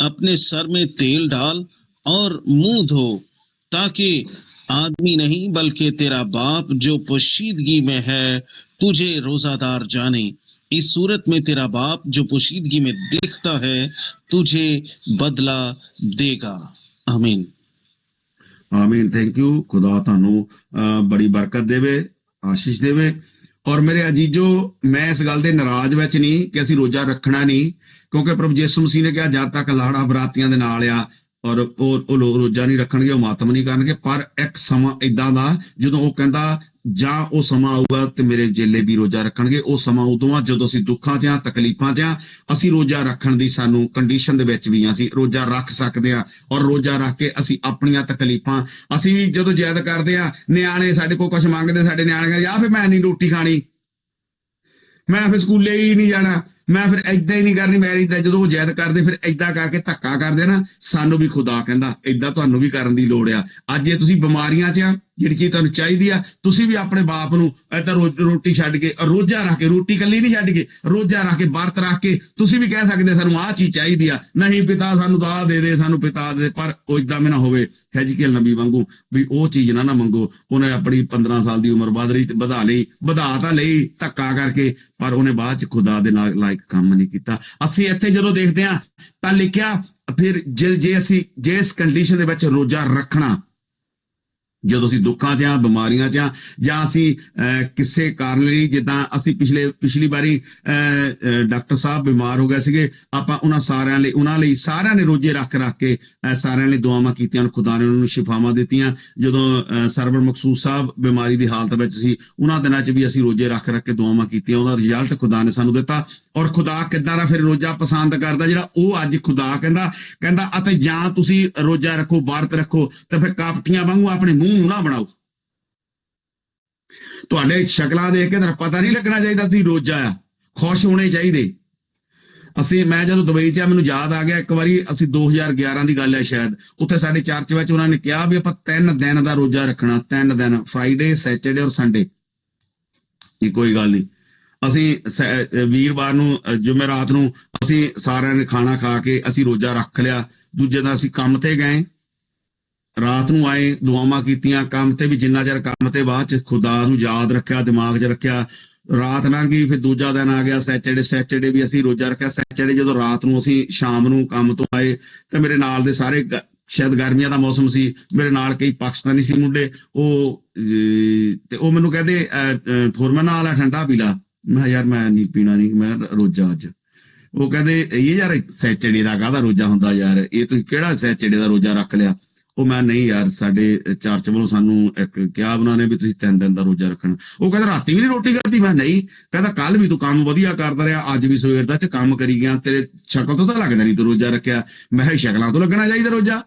अपने सर में तेल डाल और मुंह धो, ताकि आदमी नहीं बल्कि तेरा बाप जो पोशीदगी में है तुझे रोजादार जाने। इस सूरत में तेरा बाप जो पोशीदगी में दिखता है तुझे बदला देगा। आमीन। ਆਮੀਨ। Thank you. ਖੁਦਾ ਤੁਹਾਨੂੰ ਬੜੀ ਬਰਕਤ ਦੇਵੇ, ਆਸ਼ੀਸ਼ ਦੇਵੇ। ਔਰ ਮੇਰੇ ਅਜੀਜੋ, ਮੈਂ ਇਸ ਗੱਲ ਦੇ ਨਾਰਾਜ਼ ਵਿੱਚ ਨਹੀਂ ਕਿ ਅਸੀਂ ਰੋਜ਼ਾ ਰੱਖਣਾ ਨਹੀਂ, ਕਿਉਂਕਿ ਪ੍ਰਭੂ ਯਿਸੂ ਮਸੀਹ ਨੇ ਕਿਹਾ ਜਦ ਤੱਕ ਲਾੜਾ ਬਰਾਤੀਆਂ ਦੇ ਨਾਲ ਆ ਔਰ ਉਹ ਲੋਕ ਰੋਜ਼ਾ ਨਹੀਂ ਰੱਖਣਗੇ, ਉਹ ਮਾਤਮ ਨਹੀਂ ਕਰਨਗੇ। ਪਰ ਇੱਕ ਸਮਾਂ ਏਦਾਂ ਦਾ ਜਦੋਂ ਉਹ ਕਹਿੰਦਾ ਜਾਂ ਉਹ ਸਮਾਂ ਆਊਗਾ ਤੇ ਮੇਰੇ ਚੇਲੇ ਵੀ ਰੋਜ਼ਾ ਰੱਖਣਗੇ। ਉਹ ਸਮਾਂ ਉਦੋਂ ਆ ਜਦੋਂ ਅਸੀਂ ਦੁੱਖਾਂ 'ਚ ਆ, ਤਕਲੀਫਾਂ 'ਚ ਆ। ਅਸੀਂ ਰੋਜ਼ਾ ਰੱਖਣ ਦੀ ਸਾਨੂੰ ਕੰਡੀਸ਼ਨ ਦੇ ਵਿੱਚ ਵੀ ਆ, ਅਸੀਂ ਰੋਜ਼ਾ ਰੱਖ ਸਕਦੇ ਆ। ਔਰ ਰੋਜ਼ਾ ਰੱਖ ਕੇ ਅਸੀਂ ਆਪਣੀਆਂ ਤਕਲੀਫਾਂ, ਅਸੀਂ ਵੀ ਜਦੋਂ ਜ਼ਿੱਦ ਕਰਦੇ ਆ, ਨਿਆਣੇ ਸਾਡੇ ਕੋਲ ਕੁਝ ਮੰਗਦੇ, ਸਾਡੇ ਨਿਆਣੇ ਕਹਿੰਦੇ ਆ ਫਿਰ ਮੈਂ ਨਹੀਂ ਰੋਟੀ ਖਾਣੀ, ਮੈਂ ਫਿਰ ਸਕੂਲੇ ਹੀ ਨਹੀਂ ਜਾਣਾ, ਮੈਂ ਫਿਰ ਏਦਾਂ ਹੀ ਨਹੀਂ ਕਰਨੀ ਮੈਰਿਜ ਦਾ। ਜਦੋਂ ਉਹ ਜ਼ਿੱਦ ਕਰਦੇ ਫਿਰ ਏਦਾਂ ਕਰਕੇ ਧੱਕਾ ਕਰਦੇ ਨਾ, ਸਾਨੂੰ ਵੀ ਖੁਦਾ ਕਹਿੰਦਾ ਏਦਾਂ ਤੁਹਾਨੂੰ ਵੀ ਕਰਨ ਦੀ ਲੋੜ ਆ। ਅੱਜ ਜੇ ਤੁਸੀਂ ਬਿਮਾਰੀਆਂ 'ਚ ਆ, ਜਿਹੜੀ ਚੀਜ਼ ਤੁਹਾਨੂੰ ਚਾਹੀਦੀ ਆ, ਤੁਸੀਂ ਵੀ ਆਪਣੇ ਬਾਪ ਨੂੰ ਏਦਾਂ ਰੋਟੀ ਛੱਡ ਕੇ ਰੋਜ਼ਾ ਰੱਖ ਕੇ, ਰੋਟੀ ਕੱਲੀ ਨਹੀਂ ਛੱਡ ਕੇ, ਰੋਜ਼ਾ ਰੱਖ ਕੇ, ਵਰਤ ਰੱਖ ਕੇ ਤੁਸੀਂ ਵੀ ਕਹਿ ਸਕਦੇ ਸਾਨੂੰ ਆਹ ਚੀਜ਼ ਚਾਹੀਦੀ ਆ। ਨਹੀਂ ਪਿਤਾ ਸਾਨੂੰ ਤਾਂ ਦੇ ਦੇ, ਸਾਨੂੰ ਪਿਤਾ ਦੇ। ਪਰ ਉਹ ਏਦਾਂ ਵੀ ਨਾ ਹੋਵੇ ਹੈਜਕੀਏਲ ਨਬੀ ਵਾਂਗੂ ਵੀ ਉਹ ਚੀਜ਼ ਨਾ ਮੰਗੋ। ਉਹਨੇ ਆਪਣੀ 15 ਸਾਲ ਦੀ ਉਮਰ ਵਧਾ ਤਾਂ ਲਈ ਧੱਕਾ ਕਰਕੇ, ਪਰ ਉਹਨੇ ਬਾਅਦ 'ਚ ਖੁਦਾ ਦੇ ਨਾਲ ਲਾਇਕ ਕੰਮ ਨਹੀਂ ਕੀਤਾ। ਅਸੀਂ ਇੱਥੇ ਜਦੋਂ ਦੇਖਦੇ ਹਾਂ ਤਾਂ ਲਿਖਿਆ ਫਿਰ ਜੇ ਅਸੀਂ ਇਸ ਕੰਡੀਸ਼ਨ ਦੇ ਵਿੱਚ ਰੋਜ਼ਾ ਰੱਖਣਾ, ਜਦੋਂ ਅਸੀਂ ਦੁੱਖਾਂ 'ਚ ਆ, ਬਿਮਾਰੀਆਂ 'ਚ ਆ, ਜਾਂ ਅਸੀਂ ਕਿਸੇ ਕਾਰਨ ਲਈ, ਜਿੱਦਾਂ ਅਸੀਂ ਪਿਛਲੀ ਵਾਰੀ ਡਾਕਟਰ ਸਾਹਿਬ ਬਿਮਾਰ ਹੋ ਗਏ ਸੀਗੇ, ਆਪਾਂ ਉਹਨਾਂ ਲਈ ਸਾਰਿਆਂ ਨੇ ਰੋਜ਼ੇ ਰੱਖ ਕੇ ਸਾਰਿਆਂ ਲਈ ਦੁਆਵਾਂ ਕੀਤੀਆਂ, ਖੁਦਾ ਨੇ ਉਹਨਾਂ ਨੂੰ ਸ਼ਿਫਾਵਾਂ ਦਿੱਤੀਆਂ। ਜਦੋਂ ਸਰਵਰ ਮਕਸੂਦ ਸਾਹਿਬ ਬਿਮਾਰੀ ਦੀ ਹਾਲਤ ਵਿੱਚ ਸੀ, ਉਹਨਾਂ ਦਿਨਾਂ 'ਚ ਵੀ ਅਸੀਂ ਰੋਜ਼ੇ ਰੱਖ ਕੇ ਦੁਆਵਾਂ ਕੀਤੀਆਂ। ਉਹਦਾ ਰਿਜ਼ਲਟ ਖੁਦਾ ਨੇ ਸਾਨੂੰ ਦਿੱਤਾ। ਔਰ ਖੁਦਾ ਕਿੱਦਾਂ ਦਾ ਫਿਰ ਰੋਜ਼ਾ ਪਸੰਦ ਕਰਦਾ, ਜਿਹੜਾ ਉਹ ਅੱਜ ਖੁਦਾ ਕਹਿੰਦਾ ਅਤੇ ਜਾਂ ਤੁਸੀਂ ਰੋਜ਼ਾ ਰੱਖੋ, ਵਰਤ ਰੱਖੋ, ਤੇ ਫਿਰ ਕਾਪਟੀਆਂ ਵਾਂਗੂ ਆਪਣੇ ਮੂੰਹ ਨੂੰ ਨਾ ਬਣਾਓ। ਤੁਹਾਡੇ ਸ਼ਕਲਾਂ ਦੇਖ ਕੇ ਤਾਂ ਪਤਾ ਨਹੀਂ ਲੱਗਣਾ ਚਾਹੀਦਾ ਤੁਸੀਂ ਰੋਜ਼ਾ ਆ, ਖੁਸ਼ ਹੋਣੇ ਚਾਹੀਦੇ। ਮੈਂ ਜਦੋਂ ਦੁਬਈ 'ਚ ਆ, ਮੈਨੂੰ ਯਾਦ ਆ ਗਿਆ ਇੱਕ ਵਾਰੀ, ਅਸੀਂ 2011 ਦੀ ਗੱਲ ਹੈ ਸ਼ਾਇਦ, ਉੱਥੇ ਸਾਡੇ ਚਰਚ ਵਿੱਚ ਉਹਨਾਂ ਨੇ ਕਿਹਾ ਵੀ ਆਪਾਂ 3 ਦਿਨ ਦਾ ਰੋਜ਼ਾ ਰੱਖਣਾ, 3 ਦਿਨ, ਫਰਾਈਡੇ, ਸੈਚਰਡੇ ਔਰ ਸੰਡੇ। ਕੋਈ ਗੱਲ ਨਹੀਂ, ਅਸੀਂ ਵੀਰਵਾਰ ਨੂੰ, ਜੁਮੇਰਾਤ ਨੂੰ ਅਸੀਂ ਸਾਰਿਆਂ ਨੇ ਖਾਣਾ ਖਾ ਕੇ ਅਸੀਂ ਰੋਜ਼ਾ ਰੱਖ ਲਿਆ। ਦੂਜੇ ਦਿਨ ਅਸੀਂ ਕੰਮ ਤੇ ਗਏ, ਰਾਤ ਨੂੰ ਆਏ, ਦੁਆਵਾਂ ਕੀਤੀਆਂ। ਕੰਮ ਤੇ ਵੀ ਜਿੰਨਾ ਚਿਰ ਕੰਮ ਤੇ ਬਾਅਦ 'ਚ ਖੁਦਾ ਨੂੰ ਯਾਦ ਰੱਖਿਆ, ਦਿਮਾਗ 'ਚ ਰੱਖਿਆ। ਰਾਤ ਲੰਘ ਗਈ, ਫਿਰ ਦੂਜਾ ਦਿਨ ਆ ਗਿਆ ਸੈਚਰਡੇ ਵੀ ਅਸੀਂ ਰੋਜ਼ਾ ਰੱਖਿਆ। ਸੈਚਰਡੇ ਜਦੋਂ ਰਾਤ ਨੂੰ ਅਸੀਂ ਸ਼ਾਮ ਨੂੰ ਕੰਮ ਤੋਂ ਆਏ ਤੇ ਮੇਰੇ ਨਾਲ ਦੇ ਸਾਰੇ, ਸ਼ਾਇਦ ਗਰਮੀਆਂ ਦਾ ਮੌਸਮ ਸੀ, ਮੇਰੇ ਨਾਲ ਕਈ ਪਾਕਿਸਤਾਨੀ ਸੀ ਮੁੰਡੇ, ਉਹ ਮੈਨੂੰ ਕਹਿੰਦੇ ਫੋਰਮਨ ਨਾਲ ਆ ਠੰਡਾ ਪੀ ਲਾ। ਮੈਂ ਯਾਰ ਮੈਂ ਨਹੀਂ ਪੀਣਾ, ਨਹੀਂ ਮੈਂ ਰੋਜ਼ਾ ਅੱਜ। ਉਹ ਕਹਿੰਦੇ ਇਹ ਯਾਰ ਸੈਚਰਡੇ ਦਾ ਕਾਹਦਾ ਰੋਜ਼ਾ ਹੁੰਦਾ ਯਾਰ, ਇਹ ਤੁਸੀਂ ਕਿਹੜਾ ਸੈਚਰਡੇ ਦਾ ਰੋਜ਼ਾ ਰੱਖ ਲਿਆ। ਉਹ ਮੈਂ ਨਹੀਂ ਯਾਰ, ਸਾਡੇ ਚਰਚ ਵੱਲੋਂ ਸਾਨੂੰ ਇੱਕ ਕਿਹਾ ਉਹਨਾਂ ਨੇ ਵੀ ਤੁਸੀਂ 3 ਦਿਨ ਦਾ ਰੋਜ਼ਾ ਰੱਖਣਾ। ਉਹ ਕਹਿੰਦਾ ਰਾਤੀ ਵੀ ਨਹੀਂ ਰੋਟੀ ਖਾਧੀ। ਮੈਂ ਨਹੀਂ। ਕਹਿੰਦਾ ਕੱਲ ਵੀ ਤੂੰ ਕੰਮ ਵਧੀਆ ਕਰਦਾ ਰਿਹਾ, ਅੱਜ ਵੀ ਸਵੇਰ ਦਾ ਤੇ ਕੰਮ ਕਰੀ ਗਿਆ, ਤੇਰੇ ਸ਼ਕਲ ਤੋਂ ਤਾਂ ਲੱਗਦਾ ਨਹੀਂ ਤੂੰ ਰੋਜ਼ਾ ਰੱਖਿਆ। ਮੈਂ ਕਿਹਾ ਸ਼ਕਲਾਂ ਤੋਂ ਲੱਗਣਾ ਚਾਹੀਦਾ ਰੋਜ਼ਾ।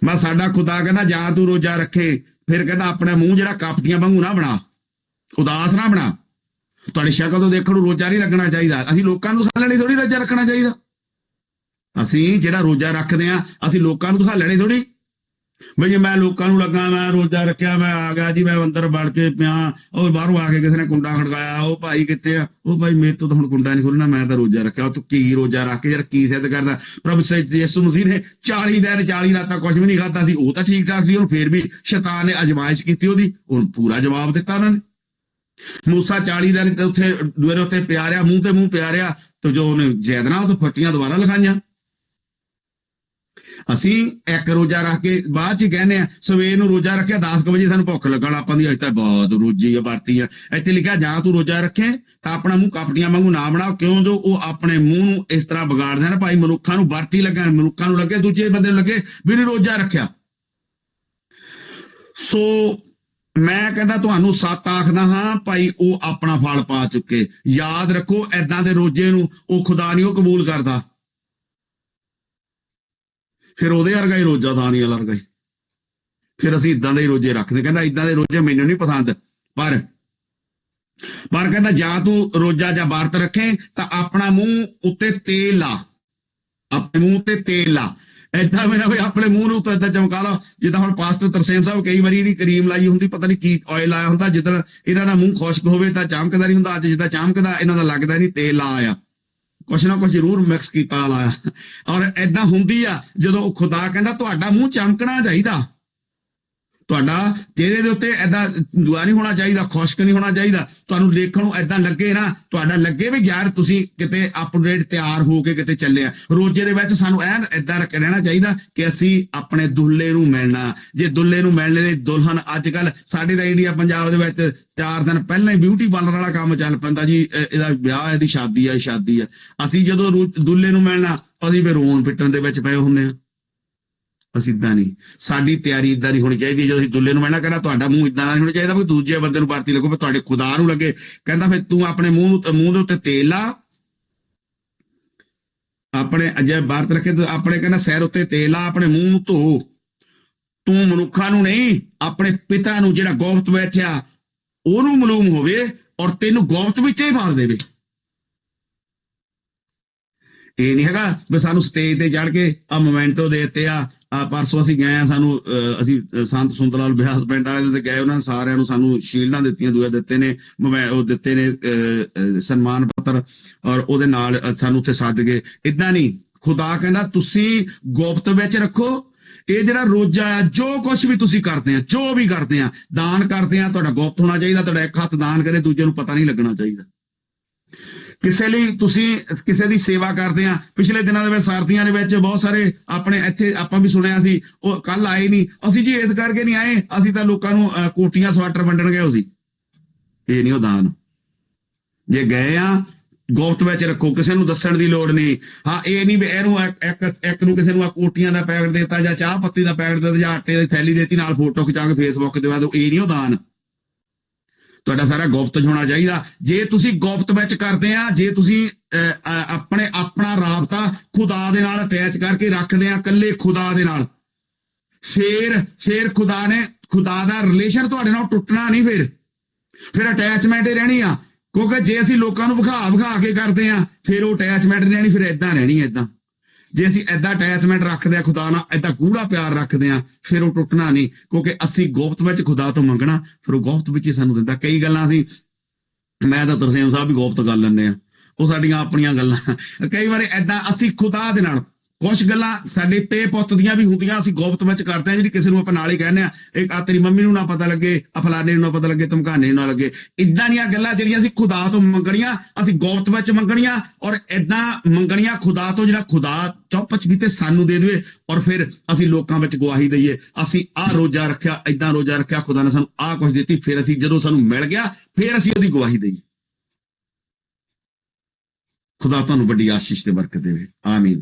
ਮੈਂ ਸਾਡਾ ਖੁਦਾ ਕਹਿੰਦਾ ਜਾਂ ਤੂੰ ਰੋਜ਼ਾ ਰੱਖੇ, ਫਿਰ ਕਹਿੰਦਾ ਆਪਣਾ ਮੂੰਹ ਜਿਹੜਾ ਕਾਪਟੀਆਂ ਵਾਂਗੂ ਨਾ ਬਣਾ, ਉਦਾਸ ਨਾ ਬਣਾ। ਤੁਹਾਡੀ ਸ਼ਕਲ ਤੋਂ ਦੇਖਣ ਨੂੰ ਰੋਜ਼ਾ ਨਹੀਂ ਲੱਗਣਾ ਚਾਹੀਦਾ। ਅਸੀਂ ਲੋਕਾਂ ਨੂੰ ਦਿਖਾਉਣ ਲਈ ਥੋੜੀ ਰੋਜ਼ਾ ਰੱਖਣਾ ਚਾਹੀਦਾ। ਅਸੀਂ ਜਿਹੜਾ ਰੋਜ਼ਾ ਰੱਖਦੇ ਆ, ਅਸੀਂ ਲੋਕਾਂ ਨੂੰ ਦਿਖਾਉਣ ਲਈ ਥੋੜੀ ਬਈ ਜੇ ਮੈਂ ਲੋਕਾਂ ਨੂੰ ਲੱਗਾ ਮੈਂ ਰੋਜ਼ਾ ਰੱਖਿਆ, ਮੈਂ ਆ ਗਿਆ ਜੀ, ਮੈਂ ਅੰਦਰ ਵੜ ਕੇ ਪਿਆ, ਉਹ ਬਾਹਰੋਂ ਆ ਕੇ ਕਿਸੇ ਨੇ ਕੁੰਡਾ ਖੜਕਾਇਆ, ਉਹ ਭਾਈ ਕਿੱਥੇ ਆ? ਉਹ ਭਾਈ ਮੇਰੇ ਤੋਂ ਤਾਂ ਹੁਣ ਕੁੰਡਾ ਨਹੀਂ ਖੁੱਲਣਾ, ਮੈਂ ਤਾਂ ਰੋਜ਼ਾ ਰੱਖਿਆ। ਉਹ ਤੂੰ ਕੀ ਰੋਜ਼ਾ ਰੱਖ ਕੇ ਯਾਰ ਕੀ ਸਿੱਧ ਕਰਦਾ? ਪ੍ਰਭੂ ਯਿਸੂ ਮਸੀਹ ਨੇ 40 ਦਿਨ 40 ਰਾਤਾਂ ਕੁਝ ਵੀ ਨਹੀਂ ਖਾਧਾ ਸੀ, ਉਹ ਤਾਂ ਠੀਕ ਠਾਕ ਸੀ। ਉਹਨੂੰ ਫੇਰ ਵੀ ਸ਼ੈਤਾਨ ਨੇ ਅਜਮਾਇਸ਼ ਕੀਤੀ ਉਹਦੀ, ਉਹਨੂੰ ਪੂਰਾ ਜਵਾਬ ਦਿੱਤਾ ਉਹਨਾਂ ਨੇ। ਮੂਸਾ 40 ਦਿਨ ਉੱਥੇ ਦੁਆਰੇ ਉੱਤੇ ਪਿਆ ਰਿਹਾ, ਮੂੰਹ ਤੇ ਮੂੰਹ ਪਿਆ ਰਿਹਾ, ਤੇ ਜੋ ਉਹਨੇ ਜ਼ੈਦਨਾ ਉਹ ਤੋਂ ਫੱਟੀਆਂ ਦੁਬਾਰਾ ਲਿਖਾਈਆਂ। ਅਸੀਂ ਇੱਕ ਰੋਜ਼ਾ ਰੱਖ ਕੇ ਬਾਅਦ 'ਚ ਕਹਿੰਦੇ ਆ ਸਵੇਰ ਨੂੰ ਰੋਜ਼ਾ ਰੱਖਿਆ, 10 ਵਜੇ ਸਾਨੂੰ ਭੁੱਖ ਲੱਗਣ ਆਪਾਂ ਦੀ, ਅੱਜ ਤਾਂ ਬਹੁਤ ਰੋਜੀ ਆ ਵਰਤੀ ਆ। ਇੱਥੇ ਲਿਖਿਆ ਜਾਂ ਤੂੰ ਰੋਜ਼ਾ ਰੱਖੇ ਤਾਂ ਆਪਣਾ ਮੂੰਹ ਕਾਪਟੀਆਂ ਵਾਂਗੂ ਨਾ ਬਣਾਓ, ਕਿਉਂ ਜੋ ਉਹ ਆਪਣੇ ਮੂੰਹ ਨੂੰ ਇਸ ਤਰ੍ਹਾਂ ਵਿਗਾੜਦੇ ਹਨ। ਭਾਈ ਮਨੁੱਖਾਂ ਨੂੰ ਵਰਤੀ ਲੱਗਾ, ਮਨੁੱਖਾਂ ਨੂੰ ਲੱਗੇ, ਦੂਜੇ ਬੰਦੇ ਨੂੰ ਲੱਗੇ ਵੀ ਨਹੀਂ ਰੋਜ਼ਾ ਰੱਖਿਆ। ਸੋ ਮੈਂ ਕਹਿੰਦਾ ਤੁਹਾਨੂੰ ਸੱਤ ਆਖਦਾ ਹਾਂ ਭਾਈ, ਉਹ ਆਪਣਾ ਫਲ ਪਾ ਚੁੱਕੇ। ਯਾਦ ਰੱਖੋ ਏਦਾਂ ਦੇ ਰੋਜ਼ੇ ਨੂੰ ਉਹ ਖੁਦਾ ਨਹੀਂ ਉਹ ਕਬੂਲ ਕਰਦਾ। ਫਿਰ ਉਹਦੇ ਵਰਗਾ ਹੀ ਰੋਜ਼ਾ ਦਾਨੀਏਲ ਵਰਗਾ ਹੀ ਫਿਰ ਅਸੀਂ ਇਦਾਂ ਦੇ ਹੀ ਰੋਜੇ ਰੱਖਦੇ। ਕਹਿੰਦਾ ਇਦਾਂ ਦੇ ਰੋਜੇ ਮੈਨੂੰ ਨਹੀਂ ਪਸੰਦ, ਪਰ ਕਹਿੰਦਾ ਜਾਂ ਤੂੰ ਰੋਜਾ ਜਾਂ ਵਰਤ ਰੱਖੇ ਤਾਂ ਆਪਣਾ ਮੂੰਹ ਉੱਤੇ ਤੇਲ ਲਾ, ਆਪਣੇ ਮੂੰਹ ਤੇ ਤੇਲ ਲਾ। ਏਦਾਂ ਮੇਰਾ ਵੀ ਆਪਣੇ ਮੂੰਹ ਨੂੰ ਤਾਂ ਏਦਾਂ ਚਮਕਾ ਲਾ ਜਿੱਦਾਂ ਹੁਣ ਪਾਸਟਰ ਤਰਸੇਮ ਸਾਹਿਬ ਕਈ ਵਾਰੀ ਜਿਹੜੀ ਕਰੀਮ ਲਾਈ ਹੁੰਦੀ, ਪਤਾ ਨਹੀਂ ਕੀ ਆਇਲ ਲਾਇਆ ਹੁੰਦਾ, ਜਿੱਦਣ ਇਹਨਾਂ ਦਾ ਮੂੰਹ ਖੁਸ਼ਕ ਹੋਵੇ ਤਾਂ ਚਮਕਦਾ ਨਹੀਂ ਹੁੰਦਾ, ਅੱਜ ਜਿੱਦਾਂ ਚਮਕਦਾ ਇਹਨਾਂ ਦਾ ਲੱਗਦਾ ਨਹੀਂ ਤੇਲ ਲਾਇਆ, ਕੁਛ ਨਾ ਕੁਛ ਜ਼ਰੂਰ ਮਿਕਸ ਕੀਤਾ ਲਾਇਆ। ਔਰ ਏਦਾਂ ਹੁੰਦੀ ਆ ਜਦੋਂ ਖੁਦਾ ਕਹਿੰਦਾ ਤੁਹਾਡਾ ਮੂੰਹ ਚਮਕਣਾ ਚਾਹੀਦਾ, ਤੁਹਾਡਾ ਚਿਹਰੇ ਦੇ ਉੱਤੇ ਏਦਾਂ ਦੁਆ ਨਹੀਂ ਹੋਣਾ ਚਾਹੀਦਾ, ਖੁਸ਼ਕ ਨਹੀਂ ਹੋਣਾ ਚਾਹੀਦਾ। ਤੁਹਾਨੂੰ ਦੇਖਣ ਨੂੰ ਏਦਾਂ ਲੱਗੇ ਨਾ, ਤੁਹਾਡਾ ਲੱਗੇ ਵੀ ਯਾਰ ਤੁਸੀਂ ਕਿਤੇ ਅਪਡੇਟ ਤਿਆਰ ਹੋ ਕੇ ਕਿਤੇ ਚੱਲੇ ਆ। ਰੋਜੇ ਦੇ ਵਿੱਚ ਸਾਨੂੰ ਐਨ ਏਦਾਂ ਰਹਿਣਾ ਚਾਹੀਦਾ ਕਿ ਅਸੀਂ ਆਪਣੇ ਦੁੱਲੇ ਨੂੰ ਮਿਲਣਾ। ਜੇ ਦੁੱਲੇ ਨੂੰ ਮਿਲਣ ਲਈ ਦੁਲਹਨ, ਅੱਜ ਕੱਲ ਸਾਡੇ ਤਾਂ ਇੰਡੀਆ ਪੰਜਾਬ ਦੇ ਵਿੱਚ 4 ਦਿਨ ਪਹਿਲਾਂ ਹੀ ਬਿਊਟੀ ਪਾਰਲਰ ਵਾਲਾ ਕੰਮ ਚੱਲ ਪੈਂਦਾ ਜੀ, ਇਹਦਾ ਵਿਆਹ, ਇਹਦੀ ਸ਼ਾਦੀ ਆ। ਅਸੀਂ ਜਦੋਂ ਦੁੱਲੇ ਨੂੰ ਮਿਲਣਾ ਅਸੀਂ ਫਿਰ ਰੋਣ ਪਿੱਟਣ ਦੇ ਵਿੱਚ ਪਏ ਹੁੰਦੇ ਆ। ਅਸੀਂ ਇਦਾਂ ਨਹੀਂ, ਸਾਡੀ ਤਿਆਰੀ ਇਦਾਂ ਨਹੀਂ ਹੋਣੀ ਚਾਹੀਦੀ। ਜਦੋਂ ਅਸੀਂ ਦੁੱਲੇ ਨੂੰ ਮਿਲਣਾ, ਕਹਿੰਦਾ ਤੁਹਾਡਾ ਮੂੰਹ ਇਦਾਂ ਨਹੀਂ ਹੋਣਾ ਚਾਹੀਦਾ ਵੀ ਦੂਜੇ ਬੰਦੇ ਨੂੰ ਵਰਤੀ ਲੱਗੋ, ਤੁਹਾਡੇ ਖੁਦਾ ਨੂੰ ਲੱਗੇ। ਕਹਿੰਦਾ ਫਿਰ ਤੂੰ ਆਪਣੇ ਮੂੰਹ ਦੇ ਉੱਤੇ ਤੇਲ ਲਾ, ਆਪਣੇ ਅਜੇ ਵਰਤ ਰੱਖੇ ਤੇ ਆਪਣੇ ਕਹਿੰਦਾ ਸਿਰ ਉੱਤੇ ਤੇਲ ਲਾ, ਆਪਣੇ ਮੂੰਹ ਨੂੰ ਧੋ। ਤੂੰ ਮਨੁੱਖਾਂ ਨੂੰ ਨਹੀਂ, ਆਪਣੇ ਪਿਤਾ ਨੂੰ ਜਿਹੜਾ ਗੁਪਤ ਵਿੱਚ ਆ ਉਹਨੂੰ ਮਾਲੂਮ ਹੋਵੇ ਔਰ ਤੈਨੂੰ ਗੁਪਤ ਵਿੱਚ ਹੀ ਪਾਲ ਦੇਵੇ। ਇਹ ਨਹੀਂ ਹੈਗਾ ਵੀ ਸਾਨੂੰ ਸਟੇਜ ਤੇ ਚੜ ਕੇ ਆ ਮੋਮੈਂਟੋ ਦੇ ਦਿੱਤੇ ਆ। ਪਰਸੋਂ ਅਸੀਂ ਗਏ ਆ, ਸਾਨੂੰ ਅਸੀਂ ਸੰਤ ਸੁੰਦਰ ਲਾਲ ਬਿਆਸ ਪਿੰਡ ਵਾਲੇ ਤੇ ਗਏ, ਉਹਨਾਂ ਨੇ ਸਾਰਿਆਂ ਨੂੰ ਸਾਨੂੰ ਸ਼ੀਲਡਾਂ ਦਿੱਤੀਆਂ, ਦੂਏ ਦਿੱਤੇ ਨੇ, ਉਹ ਦਿੱਤੇ ਨੇ ਸਨਮਾਨ ਪੱਤਰ, ਔਰ ਉਹਦੇ ਨਾਲ ਸਾਨੂੰ ਉੱਥੇ ਸੱਦ ਗਏ। ਏਦਾਂ ਨਹੀਂ, ਖੁਦਾ ਕਹਿੰਦਾ ਤੁਸੀਂ ਗੁਪਤ ਵਿੱਚ ਰੱਖੋ। ਇਹ ਜਿਹੜਾ ਰੋਜਾ ਆ, ਜੋ ਕੁਛ ਵੀ ਤੁਸੀਂ ਕਰਦੇ ਆ, ਜੋ ਵੀ ਕਰਦੇ ਆ, ਦਾਨ ਕਰਦੇ ਆ, ਤੁਹਾਡਾ ਗੁਪਤ ਹੋਣਾ ਚਾਹੀਦਾ। ਤੁਹਾਡਾ ਇੱਕ ਹੱਥ ਦਾਨ ਕਰੇ, ਦੂਜੇ ਨੂੰ ਪਤਾ ਨਹੀਂ ਲੱਗਣਾ ਚਾਹੀਦਾ। ਕਿਸੇ ਲਈ ਤੁਸੀਂ ਕਿਸੇ ਦੀ ਸੇਵਾ ਕਰਦੇ ਆ। ਪਿਛਲੇ ਦਿਨਾਂ ਦੇ ਵਿੱਚ ਸਰਦੀਆਂ ਦੇ ਵਿੱਚ ਬਹੁਤ ਸਾਰੇ ਆਪਣੇ ਇੱਥੇ ਆਪਾਂ ਵੀ ਸੁਣਿਆ ਸੀ, ਉਹ ਕੱਲ ਆਏ ਨਹੀਂ। ਅਸੀਂ ਜੀ ਇਸ ਕਰਕੇ ਨਹੀਂ ਆਏ, ਅਸੀਂ ਤਾਂ ਲੋਕਾਂ ਨੂੰ ਕੋਟੀਆਂ ਸਵਾਟਰ ਵੰਡਣ ਗਏ ਸੀ। ਇਹ ਨਹੀਂ ਉਹ ਦਾਨ। ਜੇ ਗਏ ਆ, ਗੁਪਤ ਵਿੱਚ ਰੱਖੋ, ਕਿਸੇ ਨੂੰ ਦੱਸਣ ਦੀ ਲੋੜ ਨਹੀਂ। ਹਾਂ, ਇਹ ਨਹੀਂ ਵੀ ਇਹਨੂੰ ਇੱਕ ਨੂੰ ਕਿਸੇ ਨੂੰ ਕੋਟੀਆਂ ਦਾ ਪੈਕਟ ਦੇਤਾ ਜਾਂ ਚਾਹ ਪੱਤੀ ਦਾ ਪੈਕਟ ਦੇਤਾ ਜਾਂ ਆਟੇ ਦੀ ਥੈਲੀ ਦੇਤੀ, ਨਾਲ ਫੋਟੋ ਖਿਚਾ ਕੇ ਫੇਸਬੁੱਕ ਤੇ ਪਾ ਦਿਓ। ਇਹ ਨਹੀਂ ਉਹ ਦਾਨ। ਤੁਹਾਡਾ ਸਾਰਾ ਗੁਪਤ ਹੋਣਾ ਚਾਹੀਦਾ। ਜੇ ਤੁਸੀਂ ਗੁਪਤ ਵਿੱਚ ਕਰਦੇ ਆ, ਜੇ ਤੁਸੀਂ ਆਪਣਾ ਰਾਬਤਾ ਖੁਦਾ ਦੇ ਨਾਲ ਅਟੈਚ ਕਰਕੇ ਰੱਖਦੇ ਆ, ਇਕੱਲੇ ਖੁਦਾ ਦੇ ਨਾਲ, ਫਿਰ ਖੁਦਾ ਦਾ ਰਿਲੇਸ਼ਨ ਤੁਹਾਡੇ ਨਾਲ ਟੁੱਟਣਾ ਨਹੀਂ। ਫਿਰ ਅਟੈਚਮੈਂਟ ਹੀ ਰਹਿਣੀ ਆ। ਕਿਉਂਕਿ ਜੇ ਅਸੀਂ ਲੋਕਾਂ ਨੂੰ ਵਿਖਾ ਕੇ ਕਰਦੇ ਆ, ਫਿਰ ਉਹ ਅਟੈਚਮੈਂਟ ਨਹੀਂ ਰਹਿਣੀ, ਫਿਰ ਏਦਾਂ ਰਹਿਣੀ ਏਦਾਂ। ਜੇ ਅਸੀਂ ਏਦਾਂ ਅਟੈਚਮੈਂਟ ਰੱਖਦੇ ਆ ਖੁਦਾ ਨਾਲ, ਏਦਾਂ ਗੂੜਾ ਪਿਆਰ ਰੱਖਦੇ ਆ, ਫਿਰ ਉਹ ਟੁੱਟਣਾ ਨਹੀਂ। ਕਿਉਂਕਿ ਅਸੀਂ ਗੁਪਤ ਵਿੱਚ ਖੁਦਾ ਤੋਂ ਮੰਗਣਾ, ਫਿਰ ਉਹ ਗੁਪਤ ਵਿੱਚ ਹੀ ਸਾਨੂੰ ਦਿੰਦਾ। ਕਈ ਗੱਲਾਂ ਅਸੀਂ, ਮੈਂ ਤਾਂ ਤਰਸੇਮ ਸਾਹਿਬ ਵੀ ਗੁਪਤ ਕਰ ਲੈਂਦੇ ਆ, ਉਹ ਸਾਡੀਆਂ ਆਪਣੀਆਂ ਗੱਲਾਂ। ਕਈ ਵਾਰੀ ਏਦਾਂ ਅਸੀਂ ਖੁਦਾ ਦੇ ਨਾਲ ਕੁਛ ਗੱਲਾਂ ਸਾਡੇ ਪੇ ਪੁੱਤ ਦੀਆਂ ਵੀ ਹੁੰਦੀਆਂ, ਅਸੀਂ ਗੁਪਤ ਵਿੱਚ ਕਰਦੇ ਆ, ਜਿਹੜੀ ਕਿਸੇ ਨੂੰ ਆਪਾਂ ਨਾਲ ਹੀ ਕਹਿੰਦੇ ਆ, ਇੱਕ ਆ ਤੇਰੀ ਮੰਮੀ ਨੂੰ ਨਾ ਪਤਾ ਲੱਗੇ, ਆ ਫਲਾਣੇ ਨੂੰ ਨਾ ਪਤਾ ਲੱਗੇ, ਧਮਕਾਣੇ ਨੂੰ ਨਾ ਲੱਗੇ। ਇਦਾਂ ਦੀਆਂ ਗੱਲਾਂ ਜਿਹੜੀਆਂ ਅਸੀਂ ਖੁਦਾ ਤੋਂ ਮੰਗਣੀਆਂ, ਅਸੀਂ ਗੁਪਤ ਵਿੱਚ ਮੰਗਣੀਆਂ, ਔਰ ਏਦਾਂ ਮੰਗਣੀਆਂ ਖੁਦਾ ਤੋਂ, ਜਿਹੜਾ ਖੁਦਾ ਚੁੱਪ ਚਪੀਤੇ ਸਾਨੂੰ ਦੇ ਦੇਵੇ, ਔਰ ਫਿਰ ਅਸੀਂ ਲੋਕਾਂ ਵਿੱਚ ਗਵਾਹੀ ਦਈਏ, ਅਸੀਂ ਆਹ ਰੋਜਾ ਰੱਖਿਆ, ਏਦਾਂ ਰੋਜਾ ਰੱਖਿਆ, ਖੁਦਾ ਨੇ ਸਾਨੂੰ ਆਹ ਕੁਝ ਦਿੱਤੀ। ਫਿਰ ਅਸੀਂ ਜਦੋਂ ਸਾਨੂੰ ਮਿਲ ਗਿਆ, ਫਿਰ ਅਸੀਂ ਉਹਦੀ ਗਵਾਹੀ ਦਈਏ। ਖੁਦਾ ਤੁਹਾਨੂੰ ਵੱਡੀ ਆਸ਼ੀਸ਼ ਤੇ ਬਰਕਤ ਦੇਵੇ। ਆਮੀਨ।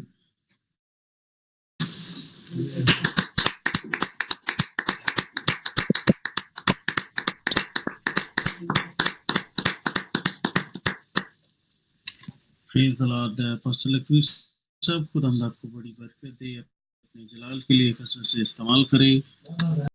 Praise the Lord. Pastor Lakhvi साहब, खुदा आपको बड़ी बरकत दे, अपने जलाल के लिए कसरत से इस्तेमाल करे।